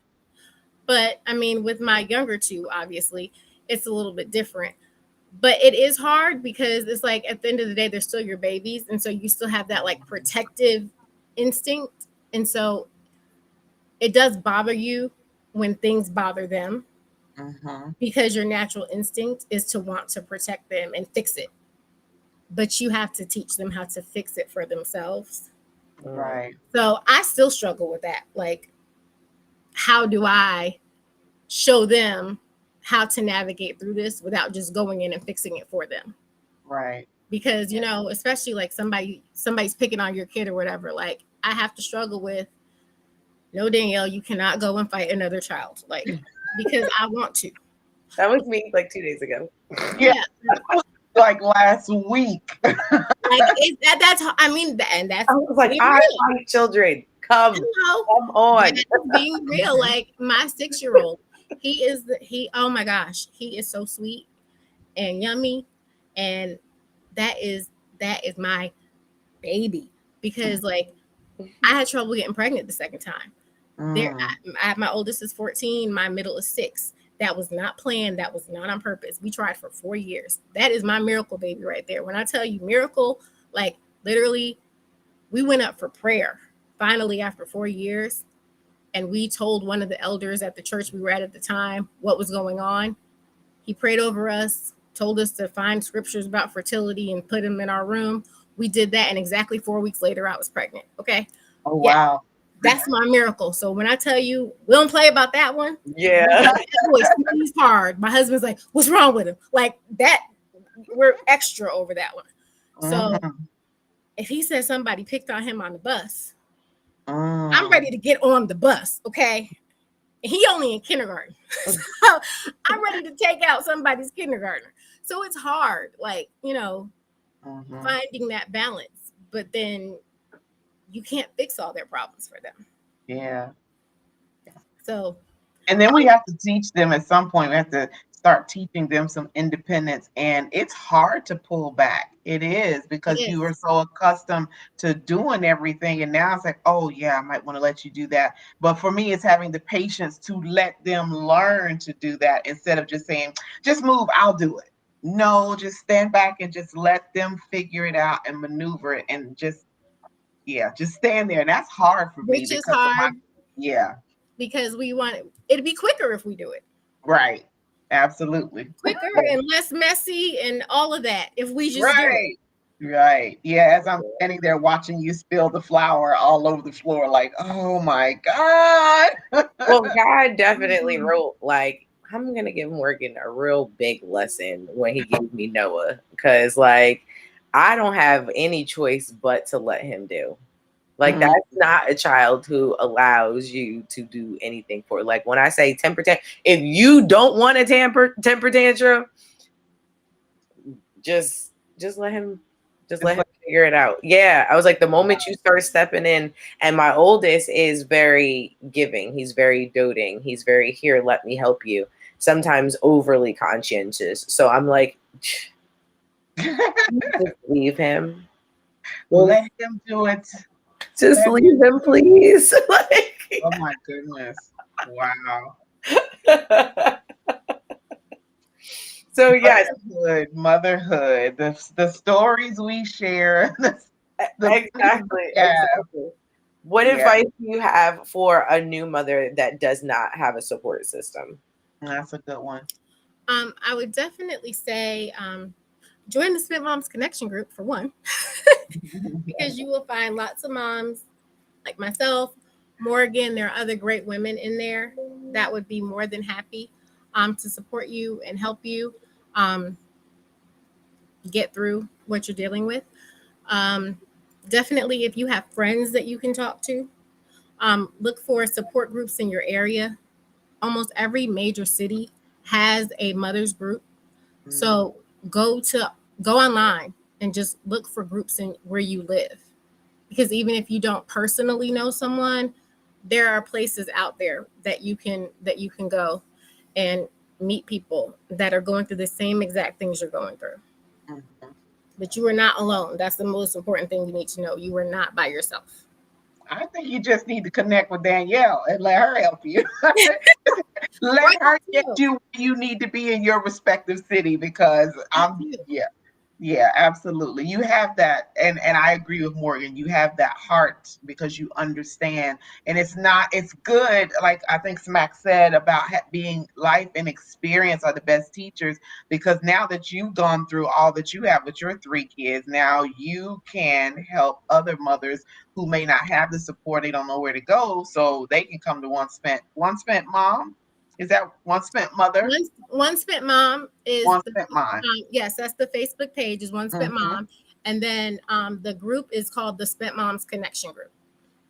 But I mean, with my younger two, obviously, it's a little bit different. But it is hard because it's like, at the end of the day, they're still your babies. And so you still have that like protective instinct. And so it does bother you when things bother them, because your natural instinct is to want to protect them and fix it. But you have to teach them how to fix it for themselves. Right. So I still struggle with that. Like, how do I show them how to navigate through this without just going in and fixing it for them? Right. Because, especially like somebody's picking on your kid or whatever, like, I have to struggle with, no, Danielle, you cannot go and fight another child. Like, because I want to. That was me like 2 days ago. Yeah. Like last week. Like, that's I was like, I fight children. Come on. Being real, like my 6-year-old, oh my gosh, he is so sweet and yummy, and that is my baby, because like I had trouble getting pregnant the second time. My oldest is 14, my middle is 6. That was not planned. That was not on purpose. We tried for 4 years. That is my miracle baby right there. When I tell you miracle, like literally, we went up for prayer finally after 4 years. And we told one of the elders at the church we were at the time what was going on. He prayed over us, told us to find scriptures about fertility and put them in our room. We did that. And exactly 4 weeks later, I was pregnant. Okay. Oh, wow. That's my miracle. So when I tell you, we don't play about that one. Yeah. That boy squeezed hard. My husband's like, what's wrong with him? Like that, we're extra over that one. So if he says somebody picked on him on the bus, I'm ready to get on the bus. Okay. He only in kindergarten. So I'm ready to take out somebody's kindergartner. So it's hard, like, finding that balance. But then you can't fix all their problems for them. Yeah. So, and then we have to teach them at some point. We have to start teaching them some independence, and it's hard to pull back. It is, because you are so accustomed to doing everything, and now it's like, oh yeah, I might want to let you do that. But for me, it's having the patience to let them learn to do that instead of just saying, just move, I'll do it. No, just stand back and just let them figure it out and maneuver it, and just stand there. And that's hard for me. Which is hard. Because we want it'd be quicker if we do it. Right. Absolutely. Quicker and less messy and all of that if we just do it. Right. Yeah, as I'm standing there watching you spill the flour all over the floor, like, oh my God. Well, God definitely wrote, like, I'm going to give Morgan a real big lesson when he gave me Noah. Because, like, I don't have any choice but to let him do. Like, that's not a child who allows you to do anything for. Like, when I say temper tantrum, if you don't want a temper tantrum, just let him figure it out. Yeah, I was like, the moment you start stepping in, and my oldest is very giving. He's very doting. He's very, here, let me help you. Sometimes overly conscientious. So I'm like, Just leave him. Let him do it. Just Let leave him, please. Oh my goodness. Wow. So yes, Motherhood. The stories we share. The exactly. Exactly. What advice do you have for a new mother that does not have a support system? That's a good one. I would definitely say join the Spit Moms Connection group for one, because you will find lots of moms like myself, Morgan. There are other great women in there that would be more than happy to support you and help you get through what you're dealing with. Definitely, if you have friends that you can talk to, look for support groups in your area. Almost every major city has a mother's group. So go online and just look for groups in where you live. Because even if you don't personally know someone, there are places out there that you can go and meet people that are going through the same exact things you're going through. Mhm. But you are not alone. That's the most important thing you need to know. You are not by yourself. I think you just need to connect with Danielle and let her help you. Let her get you where you need to be in your respective city, because yeah, absolutely. You have that, and I agree with Morgan. You have that heart because you understand, and it's good. Like I think Smack said about being life and experience are the best teachers, because now that you've gone through all that you have with your 3 kids, now you can help other mothers who may not have the support. They don't know where to go, so they can come to One Spent Mom. Is that One Spent Mother? One Spent Mom is One Spent Mom. yes, that's the Facebook page is One Spent Mhm. Mom, and then the group is called the Spent Moms Connection Group.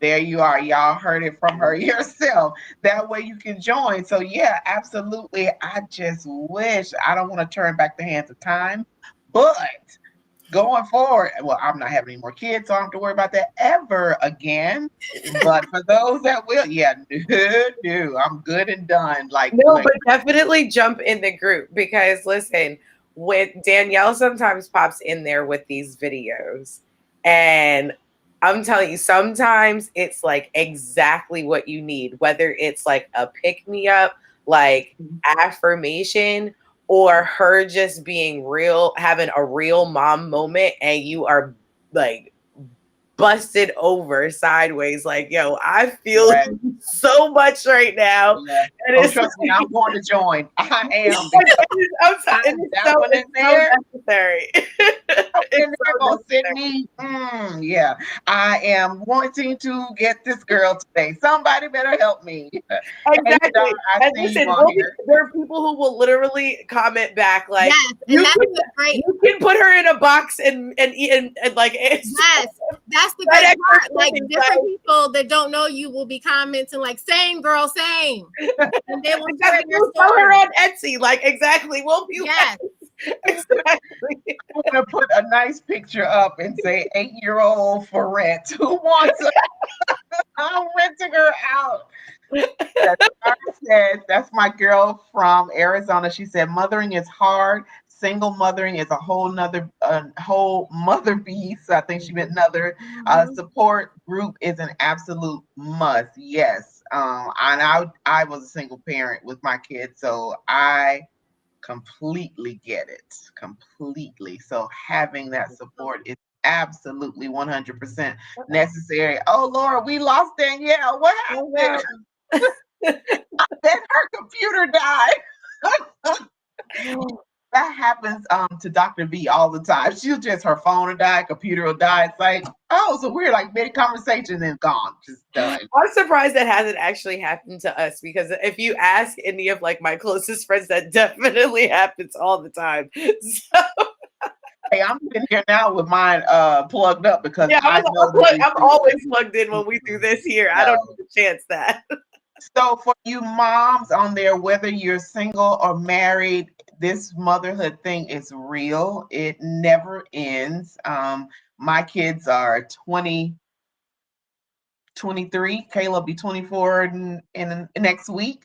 There you are. Y'all heard it from her yourself. That way you can join. So yeah, absolutely. I just wish, I don't want to turn back the hands of time, but going forward, well, I'm not having any more kids, so I don't have to worry about that ever again. But for those that will, yeah, no, I'm good and done. No, but definitely jump in the group, because listen, with Danielle sometimes pops in there with these videos, and I'm telling you, sometimes it's like exactly what you need, whether it's like a pick me up, like affirmation, or her just being real, having a real mom moment, and you are like busted over sideways, like, yo, I feel so much right now. Yeah. And Oh, it's trust me, I'm going to join. I am. That one is so necessary. And they're gonna send me, yeah. I am wanting to get this girl today. Somebody better help me. Hey, Exactly. Star, I And see listen, you on here. there are people who will literally comment back like, yes, and that's the great. You can put her in a box and eat and like it's Yes, that's the great part. Like different people that don't know you will be commenting like, "Same girl, same," and they will share exactly. your We'll sell story. her on Etsy. Like exactly. We'll be Yes. exactly. I'm gonna put a nice picture up and say 8-year-old for rent. Who wants her? I'm renting her out. That's my girl from Arizona. She said, mothering is hard. Single mothering is a whole nother whole mother beast. I think she meant another. Support group is an absolute must. Yes. And I was a single parent with my kids, so I completely get it. Completely. So having that support is absolutely 100% necessary. Oh Lord, we lost Danielle. What happened? Then her computer died. That happens to Dr. V all the time. She'll just, her phone will die, computer will die. It's like, oh, so we're like mid conversation and gone, just done. I'm surprised that hasn't actually happened to us, because if you ask any of like my closest friends, that definitely happens all the time. So Hey, I'm sitting here now with mine plugged up because yeah, I know that I'm always plugged in when we do this here. I don't have a chance that. So for you moms on there, whether you're single or married, this motherhood thing is real. It never ends. My kids are 20, 23. Caleb be 24 in next week.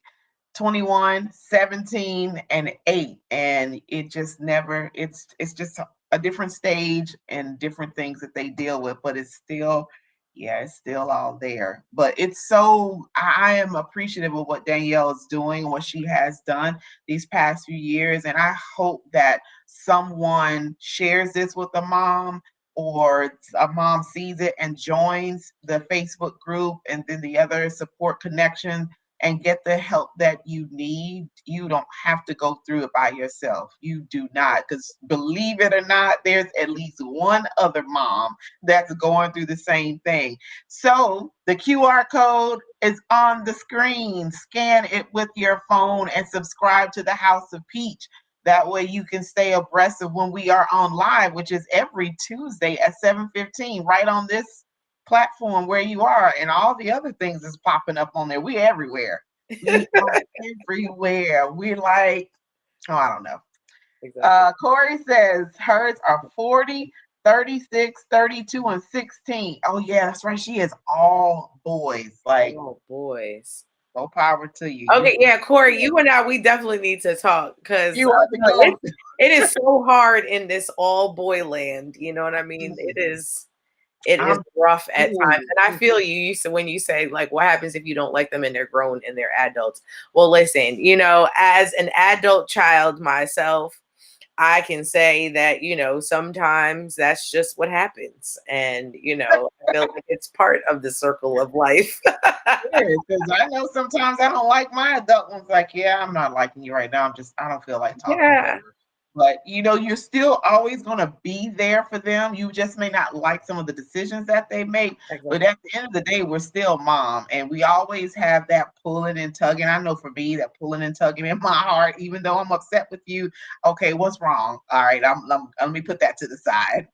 21, 17, and 8. And it just never, it's just a different stage and different things that they deal with, but it's still, yeah, it's still all there. But it's so I am appreciative of what Danielle is doing, what she has done these past few years. And I hope that someone shares this with a mom, or a mom sees it and joins the Facebook group and then the other support connections and get the help that you need. You don't have to go through it by yourself. You do not, because believe it or not, there's at least one other mom that's going through the same thing. So the QR code is on the screen. Scan it with your phone and subscribe to the House of Peach. That way you can stay abreast of when we are on live, which is every Tuesday at 7:15, right on this platform where you are, and all the other things is popping up on there. We're everywhere. We are everywhere. We're like, oh, I don't know. Exactly. Corey says hers are 40, 36, 32, and 16. Oh, yeah, that's right. She is all boys. Like, Oh, boys. no power to you. Okay, yeah, Corey, you and I, we definitely need to talk, because You are the goat. it is so hard in this all boy land. You know what I mean? It is rough at times. And I feel you said, when you say, like, what happens if you don't like them and they're grown and they're adults? Well, listen, as an adult child myself, I can say that, sometimes that's just what happens. And, I feel like it's part of the circle of life. Because I know sometimes I don't like my adult ones. Like, yeah, I'm not liking you right now. I don't feel like talking. Yeah. But you're still always going to be there for them. You just may not like some of the decisions that they make. Exactly. But at the end of the day, we're still mom. And we always have that pulling and tugging. I know for me, that pulling and tugging in my heart, even though I'm upset with you. Okay, what's wrong? All right, let me put that to the side.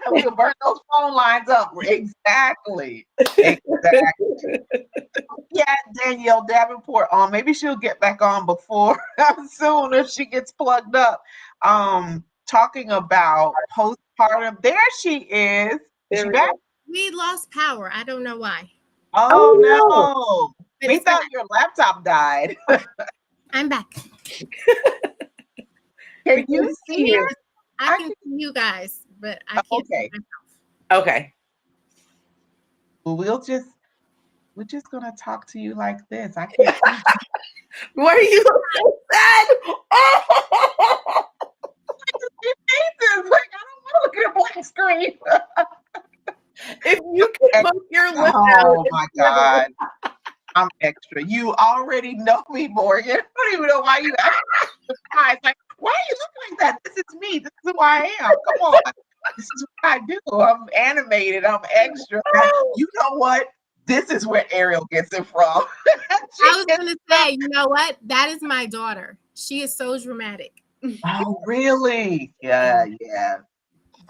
We'll burn those phone lines up. Exactly. Yeah, Danielle Davenport on. Maybe she'll get back on before soon if she gets plugged up. Talking about postpartum. There she is. Is she back? We lost power. I don't know why. Oh no. But We it's thought back. your laptop died. I'm back. Can you see her? I can see you guys, but I can't see myself. Okay. Well, we're just gonna talk to you like this. I can't see you. Why are you so sad? Like, I don't want to look at a black screen. If you could poke your lip out. Oh my God. I'm extra. You already know me, Morgan. I don't even know why you asked. Like, why you look like that? This is me. This is who I am. Come on. This is what I do. I'm animated. I'm extra. You know what? This is where Ariel gets it from. I was going to say, you know what? That is my daughter. She is so dramatic. Oh, really? Yeah.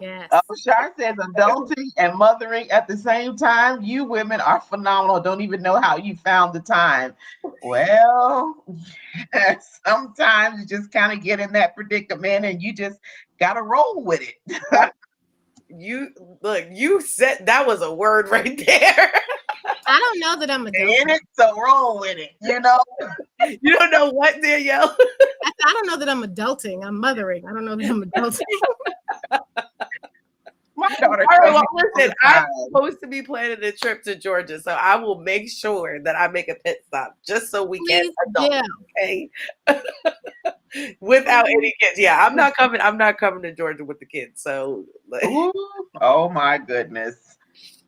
Yes. Shar says adulting and mothering at the same time. You women are phenomenal. Don't even know how you found the time. Well, yes, sometimes you just kind of get in that predicament and you just got to roll with it. You said that was a word right there. I don't know that I'm adulting. In it, so roll with it. You don't know what, Danielle? I don't know that I'm adulting. I'm mothering. I don't know that I'm adulting. My daughter. All right, well, listen, I'm supposed to be planning a trip to Georgia, so I will make sure that I make a pit stop just so we can adult, okay? Without any kids. Yeah, I'm not coming to Georgia with the kids. So ooh, oh my goodness.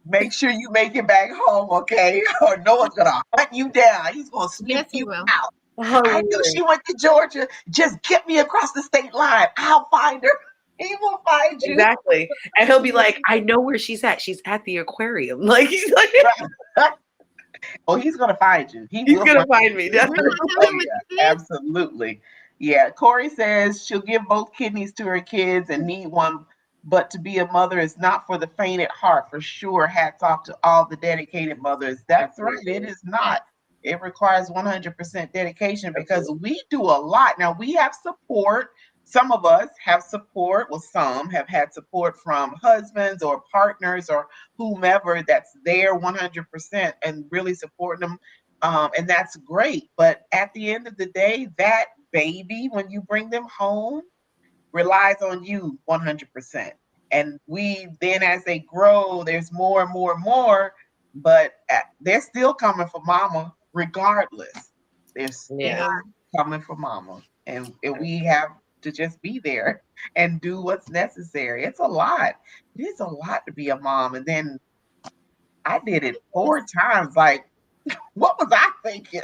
Make sure you make it back home, okay? Or Noah's gonna hunt you down. He's gonna sneak you out. I know she went to Georgia. Just get me across the state line. I'll find her. He will find you. Exactly. And he'll be like, I know where she's at. She's at the aquarium. Like, he's like, oh, he's gonna find you. He's gonna find me. Absolutely. Yeah. Corey says she'll give both kidneys to her kids and need one, but to be a mother is not for the faint at heart, for sure. Hats off to all the dedicated mothers. That's right. It is not. It requires 100% dedication because we do a lot. Now we have support. Some of us have support. Well, some have had support from husbands or partners or whomever that's there 100% and really supporting them. And that's great. But at the end of the day, that baby, when you bring them home, relies on you 100%. And we then, as they grow, there's more and more and more, but they're still coming for mama regardless. They're still Yeah. coming for mama. And we have to just be there and do what's necessary. It's a lot. It is a lot to be a mom. And then I did it 4 times. Like, what was I thinking?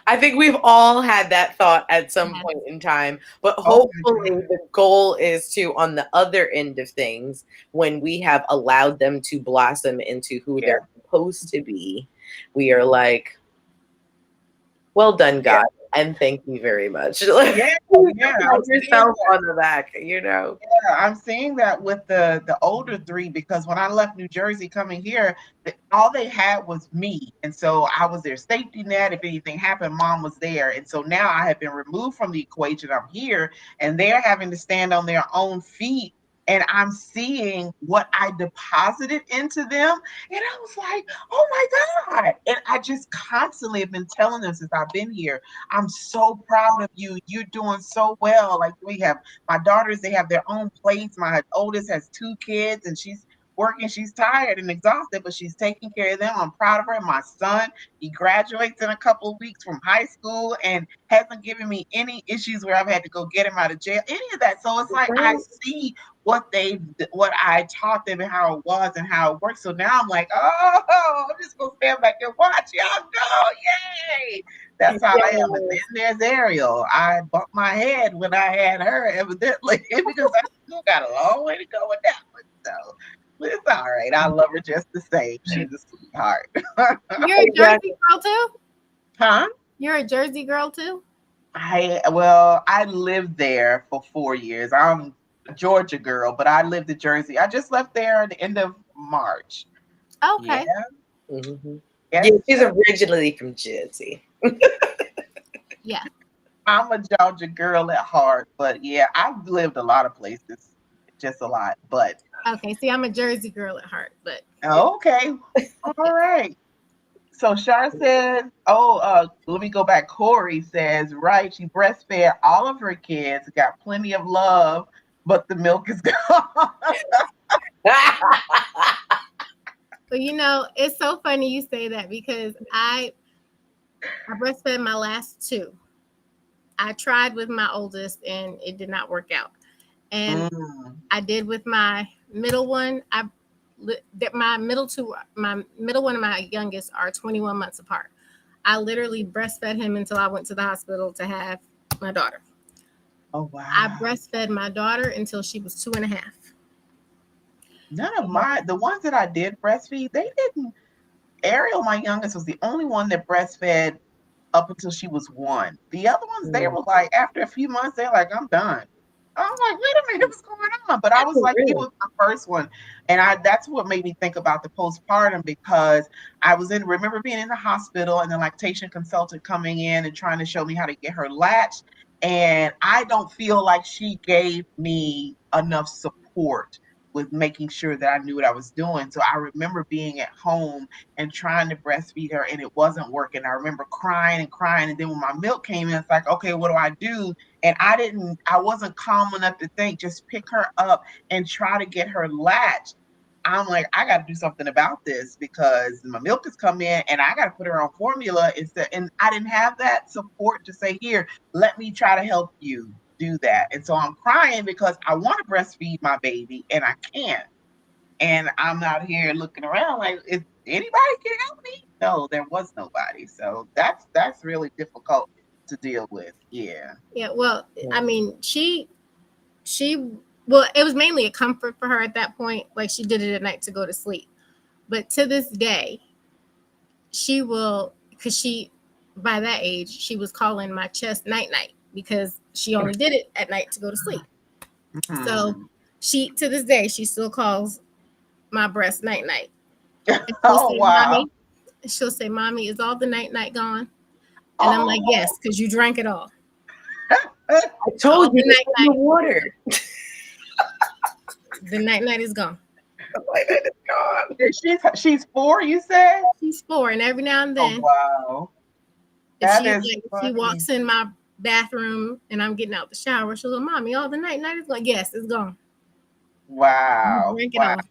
I think we've all had that thought at some Yes. point in time, but Oh, hopefully the goal is to, on the other end of things, when we have allowed them to blossom into who Yeah. they're supposed to be, we are like, well done, God, and thank you very much. Yeah, yeah. Pat yourself on the back, you know. Yeah, I'm seeing that with the older three because when I left New Jersey coming here, all they had was me, and so I was their safety net. If anything happened, mom was there, and so now I have been removed from the equation. I'm here, and they're having to stand on their own feet. And I'm seeing what I deposited into them. And I was like, oh my God. And I just constantly have been telling them since I've been here, I'm so proud of you. You're doing so well. Like we have my daughters, they have their own place. My oldest has 2 kids and she's working. She's tired and exhausted, but she's taking care of them. I'm proud of her. My son, he graduates in a couple of weeks from high school and hasn't given me any issues where I've had to go get him out of jail, any of that. So it's like I see what I taught them and how it was and how it works. So now I'm like, oh, I'm just gonna stand back and watch y'all go. Yay! That's how I am. And then there's Ariel. I bumped my head when I had her, evidently, because I still got a long way to go with that one. So but it's all right. I love her just the same. She's a sweetheart. You're a Jersey girl too? Huh? You're a Jersey girl too? I lived there for 4 years. I'm a Georgia girl, but I lived in Jersey. I just left there at the end of March. Okay. Yeah. Mm-hmm. Yes. Yeah, she's originally from Jersey. Yeah. I'm a Georgia girl at heart, but yeah, I've lived a lot of places, just a lot. But Okay. See, I'm a Jersey girl at heart, but okay, all right. So Shar says, let me go back. Corey says, right, she breastfed all of her kids, got plenty of love, but the milk is gone. but you know, it's so funny you say that because I breastfed my last 2. I tried with my oldest and it did not work out. And I did with my middle one. My middle one and my youngest are 21 months apart. I literally breastfed him until I went to the hospital to have my daughter. Oh wow! I breastfed my daughter until she was 2.5. None of the ones that I did breastfeed, they didn't. Ariel, my youngest, was the only one that breastfed up until she was 1. The other ones, they were like, after a few months, they're like, I'm done. I'm like, wait a minute, what's going on? But I was like, he was the first one. And that's what made me think about the postpartum because I remember being in the hospital and the lactation consultant coming in and trying to show me how to get her latched. And I don't feel like she gave me enough support with making sure that I knew what I was doing. So I remember being at home and trying to breastfeed her and it wasn't working. I remember crying and crying. And then when my milk came in, it's like, okay, what do I do? And I wasn't calm enough to think, just pick her up and try to get her latched. I'm like, I got to do something about this because my milk has come in and I got to put her on formula instead. And I didn't have that support to say, here, let me try to help you do that. And so I'm crying because I want to breastfeed my baby and I can't. And I'm out here looking around like, is anybody can help me? No, there was nobody. So that's really difficult to deal with. Yeah. Yeah. Well, I mean, well, it was mainly a comfort for her at that point. Like she did it at night to go to sleep. But to this day, she will, because by that age, she was calling my chest night because she only did it at night to go to sleep. Mm-hmm. So to this day, she still calls my breast night. Wow. She'll say, Mommy, is all the night gone? And I'm like, yes, because you drank it all. I told you, night water. The night is gone. Like, that is gone. She's 4, you said? She's 4, and every now and Oh, then, wow. if That she is like, if she funny. walks in my bathroom and I'm getting out the shower, she'll go, "Mommy, all the night is like, yes, it's gone. Wow. Drink it Wow. off.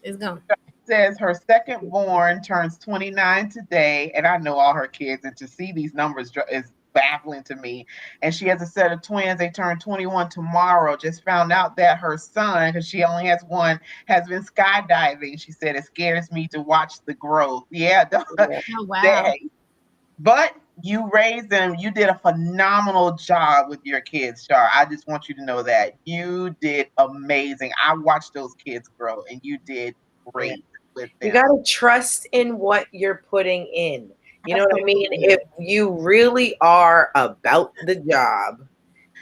It's gone." Says her second born turns 29 today, and I know all her kids, and to see these numbers is baffling to me. And she has a set of twins. They turn 21 tomorrow. Just found out that her son, because she only has one, has been skydiving. She said it scares me to watch the growth. Yeah, Yeah. Oh wow. they- but you raised them. You did a phenomenal job with your kids, Char. I just want you to know that you did amazing. I watched those kids grow, and you did great with You them. got to trust in what you're putting in. You know what I mean? Absolutely. If you really are about the job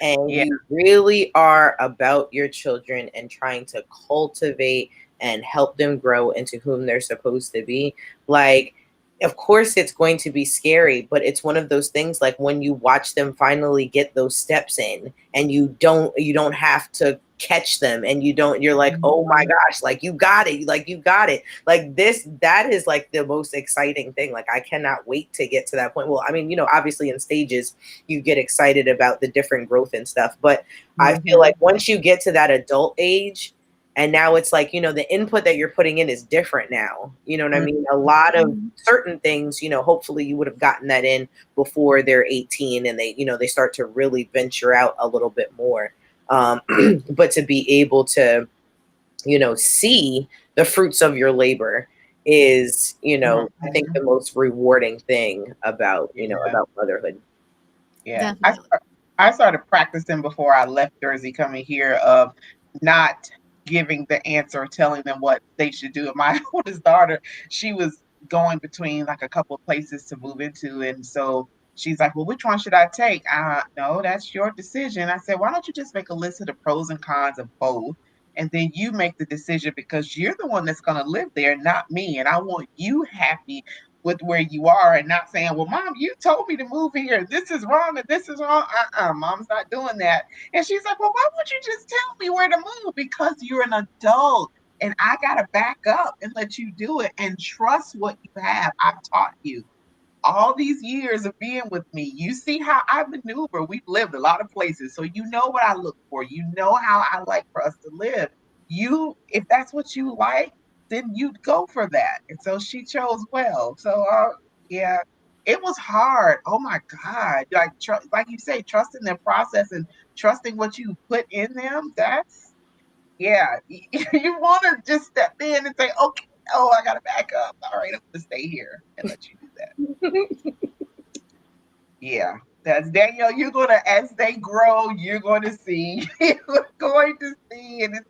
and Yeah. you really are about your children and trying to cultivate and help them grow into whom they're supposed to be, like, of course it's going to be scary, but it's one of those things, like when you watch them finally get those steps in and you don't have to catch them, and you're like, oh my gosh, like you got it, like this, that is like the most exciting thing. Like, I cannot wait to get to that point. Well, I mean, obviously in stages you get excited about the different growth and stuff, but I feel like once you get to that adult age, and now it's like, the input that you're putting in is different now. You know what I mean? A lot of certain things, hopefully you would have gotten that in before they're 18 and they start to really venture out a little bit more. But to be able to, see the fruits of your labor is, I think the most rewarding thing about, about motherhood. Yeah. Definitely. I started practicing before I left Jersey coming here of not giving the answer, telling them what they should do. And my oldest daughter, she was going between like a couple of places to move into. And so she's like, well, which one should I take? No, that's your decision. I said, why don't you just make a list of the pros and cons of both? And then you make the decision because you're the one that's going to live there, not me. And I want you happy with where you are and not saying, well, mom, you told me to move here. This is wrong and this is wrong. Mom's not doing that. And she's like, well, why would you just tell me where to move? Because you're an adult and I got to back up and let you do it and trust what you have. I've taught you all these years of being with me. You see how I maneuver. We've lived a lot of places. So you know what I look for. You know how I like for us to live. If that's what you like, then you'd go for that. And so she chose well. So yeah, it was hard. Oh my God. Like you say, trusting their process and trusting what you put in them. That's yeah. You want to just step in and say, okay, oh, I gotta back up. All right, I'm gonna stay here and let you do that. Yeah. That's Danielle. You're gonna, as they grow, you're going to see. You're going to see, and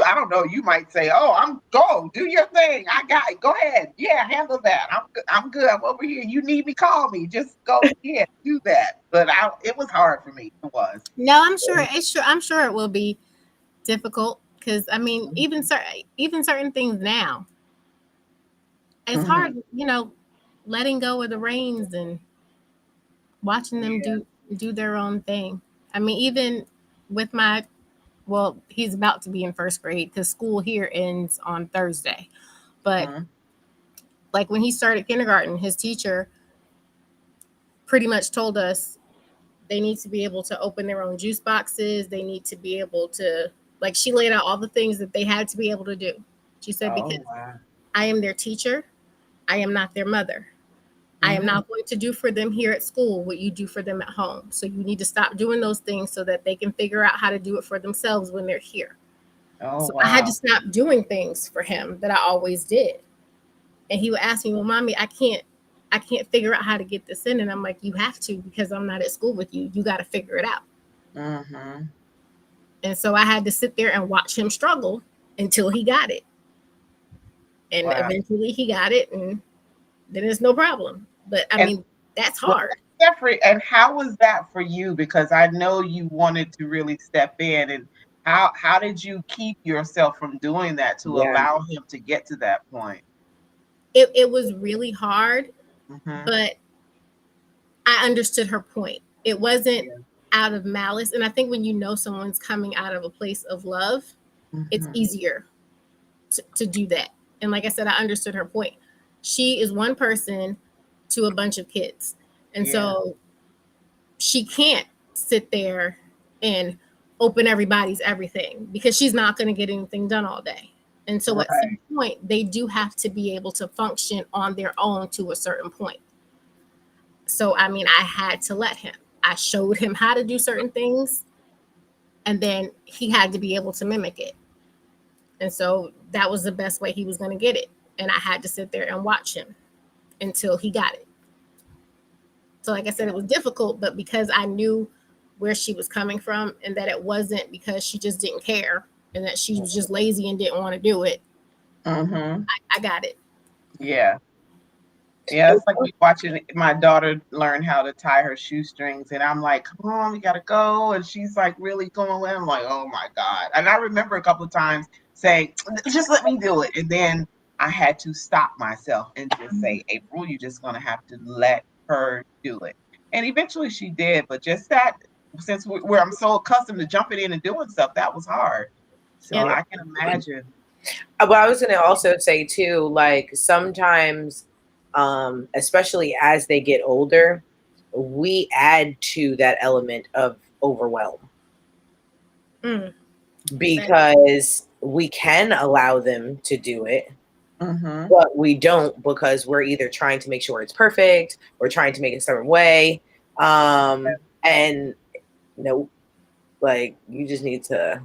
I don't know. You might say, "Oh, go do your thing. I got it. Go ahead. Yeah, handle that. I'm good. I'm over here. You need me? Call me. Just go. Yeah, do that." But it was hard for me. It was. No, I'm sure it will be difficult because I mean, even certain things now, it's hard, letting go of the reins and watching them do their own thing. I mean, even with he's about to be in first grade because school here ends on Thursday. But like when he started kindergarten, his teacher pretty much told us they need to be able to open their own juice boxes. They need to be able to, like, she laid out all the things that they had to be able to do. She said, because I am their teacher, I am not their mother. I am not going to do for them here at school what you do for them at home. So you need to stop doing those things so that they can figure out how to do it for themselves when they're here. So I had to stop doing things for him that I always did. And he would ask me, well, mommy, I can't figure out how to get this in. And I'm like, you have to, because I'm not at school with you. You got to figure it out. And so I had to sit there and watch him struggle until he got it. And eventually he got it, and then it's no problem. But I mean, that's hard. And how was that for you? Because I know you wanted to really step in, and how did you keep yourself from doing that to allow him to get to that point? It was really hard, but I understood her point. It wasn't out of malice. And I think when you know someone's coming out of a place of love, it's easier to do that. And like I said, I understood her point. She is one person to a bunch of kids. And so she can't sit there and open everybody's everything because she's not going to get anything done all day. And so at some point, they do have to be able to function on their own to a certain point. So, I mean, I had to let him. I showed him how to do certain things, and then he had to be able to mimic it. And so that was the best way he was going to get it. And I had to sit there and watch him until he got it. So, like I said, it was difficult, but because I knew where she was coming from and that it wasn't because she just didn't care and that she was just lazy and didn't want to do it, I got it. Yeah. Yeah, it's like me watching my daughter learn how to tie her shoestrings, and I'm like, "Come on, we gotta go," and she's like really going with. I'm like, "Oh my God!" And I remember a couple of times saying, "Just let me do it," and then I had to stop myself and just say, "April, you're just gonna have to let her do it." And eventually she did, but just that, since where I'm so accustomed to jumping in and doing stuff, that was hard. So Yeah. I can imagine. Well, I was going to also say too, like sometimes, especially as they get older, we add to that element of overwhelm because we can allow them to do it, but we don't because we're either trying to make sure it's perfect or trying to make it a certain way. And like you just need to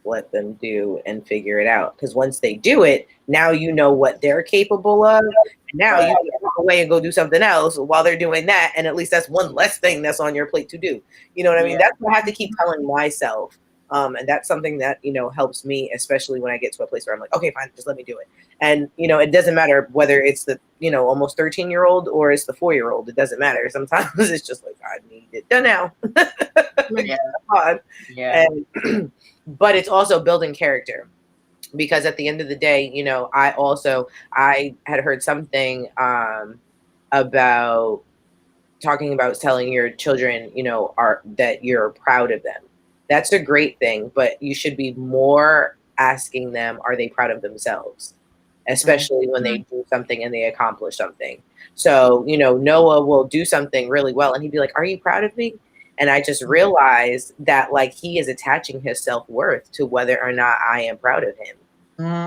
let them do and figure it out, because once they do it, now you know what they're capable of, and now you can walk away and go do something else while they're doing that, and at least that's one less thing that's on your plate to do. You know what I mean? That's what I have to keep telling myself, and that's something that helps me, especially when I get to a place where I'm like, okay, fine, just let me do it. And it doesn't matter whether it's the almost 13-year-old or it's the 4-year-old. It doesn't matter. Sometimes it's just like, I need it done now. And but it's also building character, because at the end of the day, I had heard something about talking about telling your children, that you're proud of them. That's a great thing, but you should be more asking them, are they proud of themselves? Especially when they do something and they accomplish something. So, Noah will do something really well and he'd be like, are you proud of me? And I just realized that like he is attaching his self-worth to whether or not I am proud of him.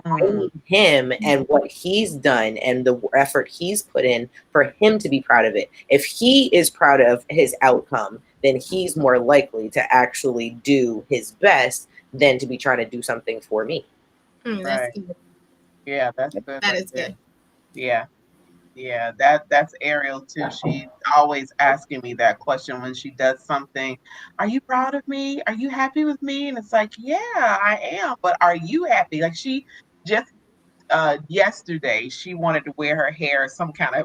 I need him and what he's done and the effort he's put in for him to be proud of it. If he is proud of his outcome, then he's more likely to actually do his best than to be trying to do something for me. Right. Good. Yeah, that's good. That is good. Yeah. Yeah, that's Ariel too. She's always asking me that question when she does something. Are you proud of me? Are you happy with me? And it's like, yeah, I am, but are you happy? Like she just yesterday she wanted to wear her hair some kind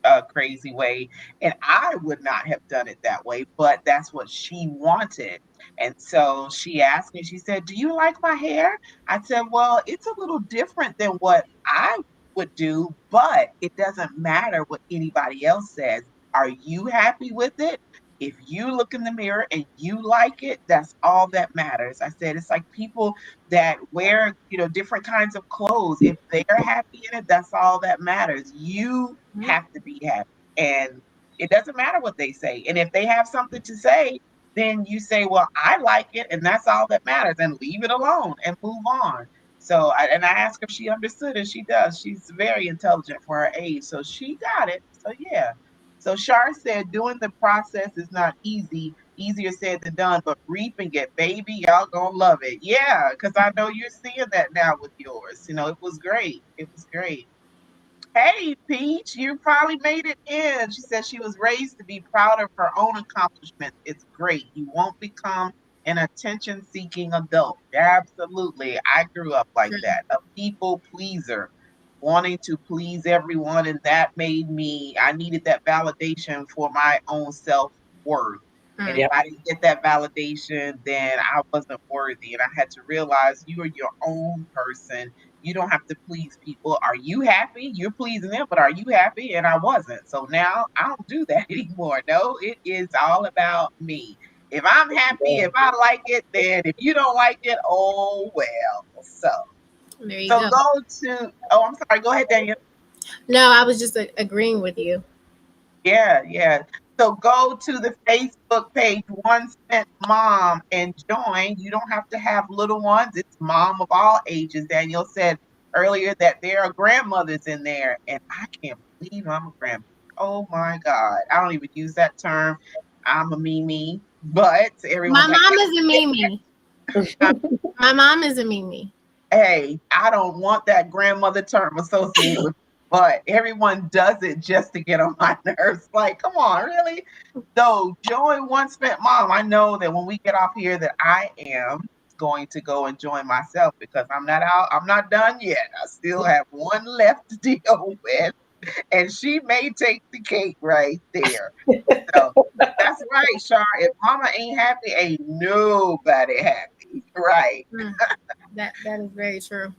of crazy way, and I would not have done it that way, but that's what she wanted. And so she asked me, she said, do you like my hair? I said, well, it's a little different than what I would do, but it doesn't matter what anybody else says. Are you happy with it? If you look in the mirror and you like it, that's all that matters. I said, it's like people that wear, different kinds of clothes. If they're happy in it, that's all that matters. You have to be happy. And it doesn't matter what they say. And if they have something to say, then you say, well, I like it, and that's all that matters, and leave it alone and move on. So, I asked her if she understood, and she does. She's very intelligent for her age, so she got it. So, yeah. So, Shar said, doing the process is not easy, easier said than done, but reaping it, baby, y'all gonna love it. Yeah, because I know you're seeing that now with yours. It was great. It was great. Hey, Peach, you probably made it in. She said she was raised to be proud of her own accomplishments. It's great. You won't become an attention seeking adult. Absolutely. I grew up like that, a people pleaser, wanting to please everyone. And that made me, I needed that validation for my own self worth. And if I didn't get that validation, then I wasn't worthy. And I had to realize you are your own person. You don't have to please people. Are you happy? You're pleasing them, but are you happy? And I wasn't. So now I don't do that anymore. No, it is all about me. If I'm happy, if I like it, then if you don't like it, oh well. So There you So go. go to, oh, I'm sorry. Go ahead, Daniel. No, I was just agreeing with you. Yeah, yeah. So go to the Facebook page, One Cent Mom, and join. You don't have to have little ones. It's mom of all ages. Daniel said earlier that there are grandmothers in there, and I can't believe I'm a grandmother. Oh my God. I don't even use that term. I'm a Mimi, but My everyone's like, mom is a Mimi. My mom is a Mimi. hey, I don't want that grandmother term associated with, but everyone does it just to get on my nerves. Like, come on, really? So join One Spent Mom. I know that when we get off here that I am going to go and join myself because I'm not out, I'm not done yet. I still have one left to deal with, and she may take the cake right there. So that's right, Shar. If mama ain't happy, ain't nobody happy. Right. Mm, that is very true.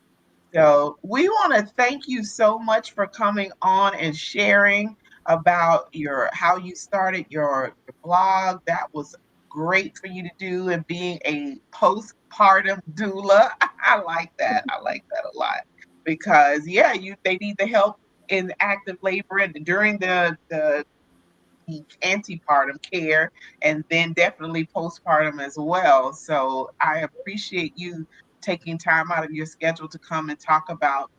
So we want to thank you so much for coming on and sharing about your how you started your blog. That was great for you to do and being a postpartum doula. I like that. I like that a lot because yeah, they need the help in active labor and during the antepartum care and then definitely postpartum as well. So I appreciate you taking time out of your schedule to come and talk about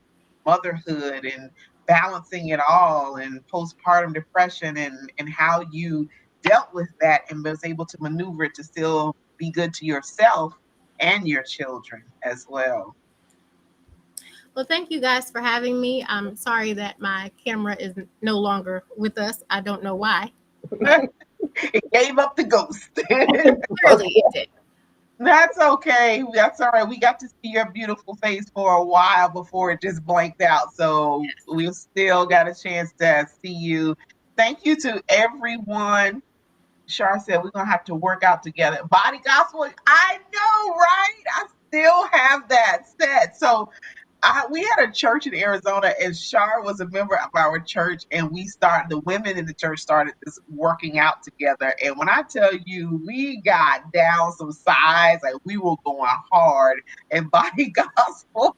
motherhood and balancing it all and postpartum depression and how you dealt with that and was able to maneuver it to still be good to yourself and your children as well. Well, thank you guys for having me. I'm sorry that my camera is no longer with us. I don't know why. It gave up the ghost. Clearly it did. That's okay. That's all right. We got to see your beautiful face for a while before it just blanked out. So we still got a chance to see you. Thank you to everyone. Shar said we're gonna have to work out together. Body gospel. I know, right? I still have that set. So we had a church in Arizona, and Shar was a member of our church, and the women in the church started this working out together. And when I tell you, we got down some sides, like we were going hard. And Body Gospel,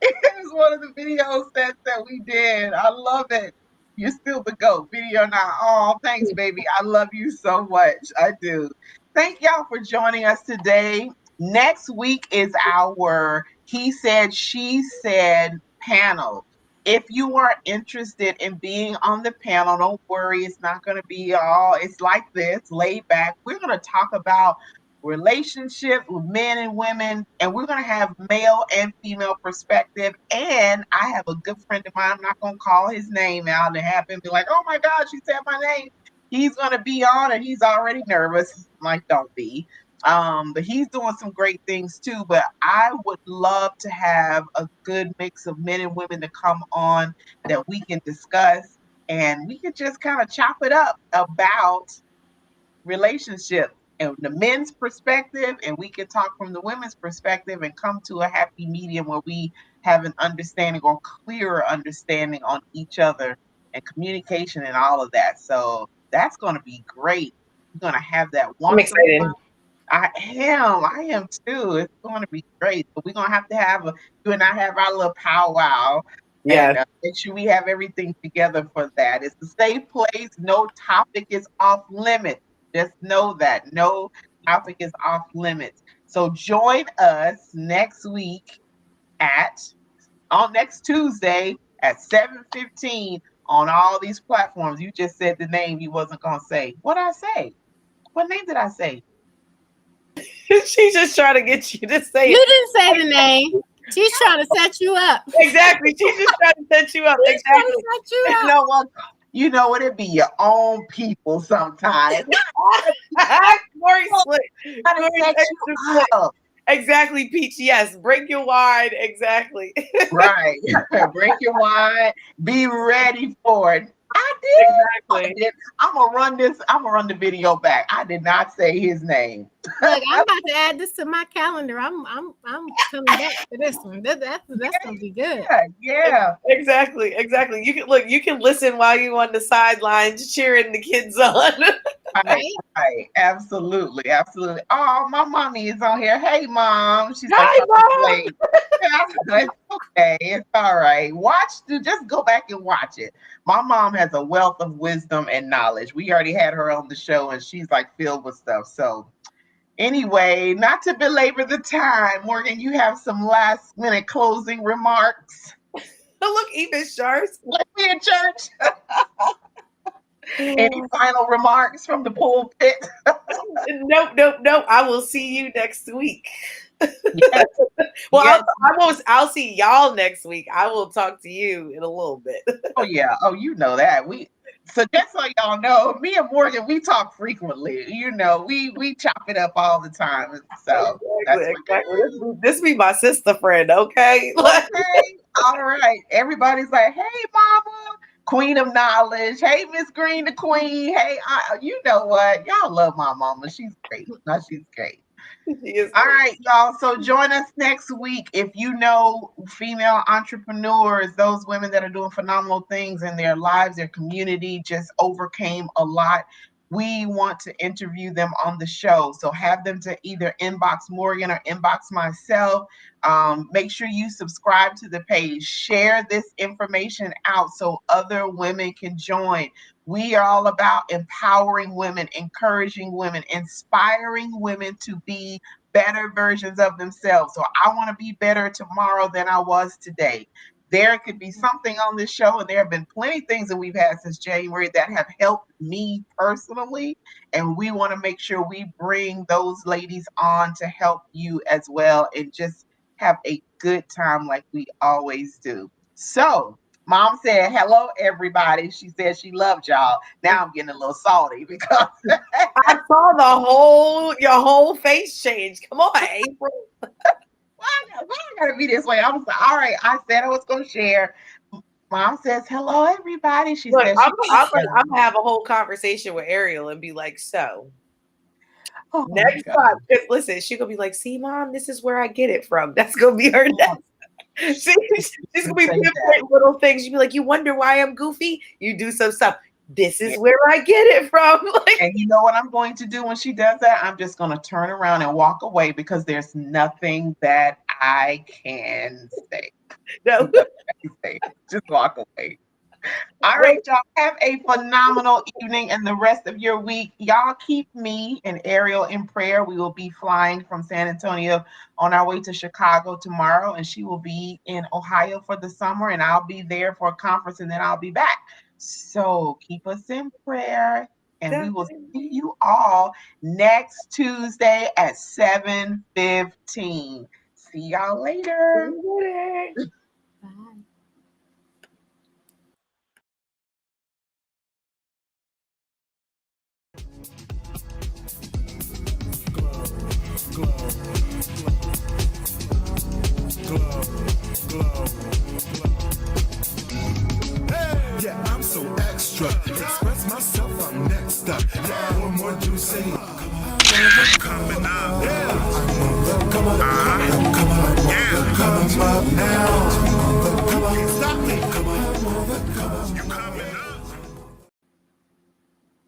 it was one of the video sets that we did. I love it. You're still the GOAT. Video now. Oh, thanks, baby. I love you so much. I do. Thank y'all for joining us today. Next week is our He Said, She Said panel. If you are interested in being on the panel, don't worry. It's not going to be it's like this, laid back. We're going to talk about relationship with men and women, and we're going to have male and female perspective. And I have a good friend of mine, I'm not going to call his name out and have him be like, oh my God, she said my name. He's going to be on and he's already nervous. I'm like, don't be. But he's doing some great things too. But I would love to have a good mix of men and women to come on that we can discuss and we can just kind of chop it up about relationship and the men's perspective, and we can talk from the women's perspective and come to a happy medium where we have an understanding or clearer understanding on each other and communication and all of that. So that's going to be great. We're going to have that I'm once a excited. month. I am too. It's going to be great. But we're going to have you and I have our little powwow. Yeah. And make sure we have everything together for that. It's a safe place. No topic is off limits. Just know that no topic is off limits. So join us next week on next Tuesday at 7:15 on all these platforms. You just said the name you wasn't gonna say. What I say? What name did I say? She's just trying to get you to say You it. didn't say the name. She's trying to set you up. Exactly. She's just trying to set you up. She's trying Exactly. to set you You up. know what? You know what? It be your own people sometimes. Corey slick. Trying to Corey's set extra you slick. up. Exactly, Peach. Yes. Break your wine. Exactly. Right. Break your wine. Be ready for it. I did. Exactly. I'm gonna run the video back. I did not say his name. Look, I'm about to add this to my calendar. I'm coming back for this one. That's gonna be good. Yeah. Exactly. You can listen while you on the sidelines cheering the kids on. Right, right. Absolutely, absolutely. Oh, my mommy is on here. Hey, mom. She's like, Hi, Mom. late. It's okay. It's all right. Just go back and watch it. My mom has a wealth of wisdom and knowledge. We already had her on the show, and she's like filled with stuff. So, anyway, not to belabor the time, Morgan, you have some last minute closing remarks. Look, even Sharks. Let's be in church. Any final remarks from the pulpit? Nope. I will see you next week. Yes. Well, Yes. I'll see y'all next week. I will talk to you in a little bit. Oh yeah. Oh, you know that. So just so y'all know, me and Morgan, we talk frequently. We chop it up all the time. So that's Exactly. This be my sister friend, okay? okay. All right. Everybody's like, hey, mama, queen of knowledge. Hey, Miss Green, the queen. Hey, you know what? Y'all love my mama. She's great. No, she's great. All right, y'all. So join us next week. If you know female entrepreneurs, those women that are doing phenomenal things in their lives, their community just overcame a lot. We want to interview them on the show. So have them to either inbox Morgan or inbox myself. Make sure you subscribe to the page. Share this information out so other women can join. We are all about empowering women, encouraging women, inspiring women to be better versions of themselves. So I want to be better tomorrow than I was today. There could be something on this show, and there have been plenty of things that we've had since January that have helped me personally. And we want to make sure we bring those ladies on to help you as well and just have a good time like we always do. So, Mom said, hello, everybody. She said she loved y'all. Now I'm getting a little salty because I saw your whole face change. Come on, April. why I gotta be this way? I was like, all right, I said I was gonna share. Mom says, hello, everybody. She Look, says, I'm gonna have a whole conversation with Ariel and be like, so oh next time, listen, she's gonna be like, see, Mom, this is where I get it from. That's gonna be her next. She's gonna be pinpoint little things. You'd be like, you wonder why I'm goofy? You do some stuff. This is where I get it from. And you know what I'm going to do when she does that? I'm just going to turn around and walk away because there's nothing that I can say. No. Just walk away. All right, y'all. Have a phenomenal evening and the rest of your week. Y'all keep me and Ariel in prayer. We will be flying from San Antonio on our way to Chicago tomorrow, and she will be in Ohio for the summer, and I'll be there for a conference, and then I'll be back. So keep us in prayer, and we will see you all next Tuesday at 7:15. See y'all later. Bye. Yeah, I'm so extra. Express myself, I'm next up. Yeah, what more do you say? Coming up. Yeah. Come on. Yeah. Come up now.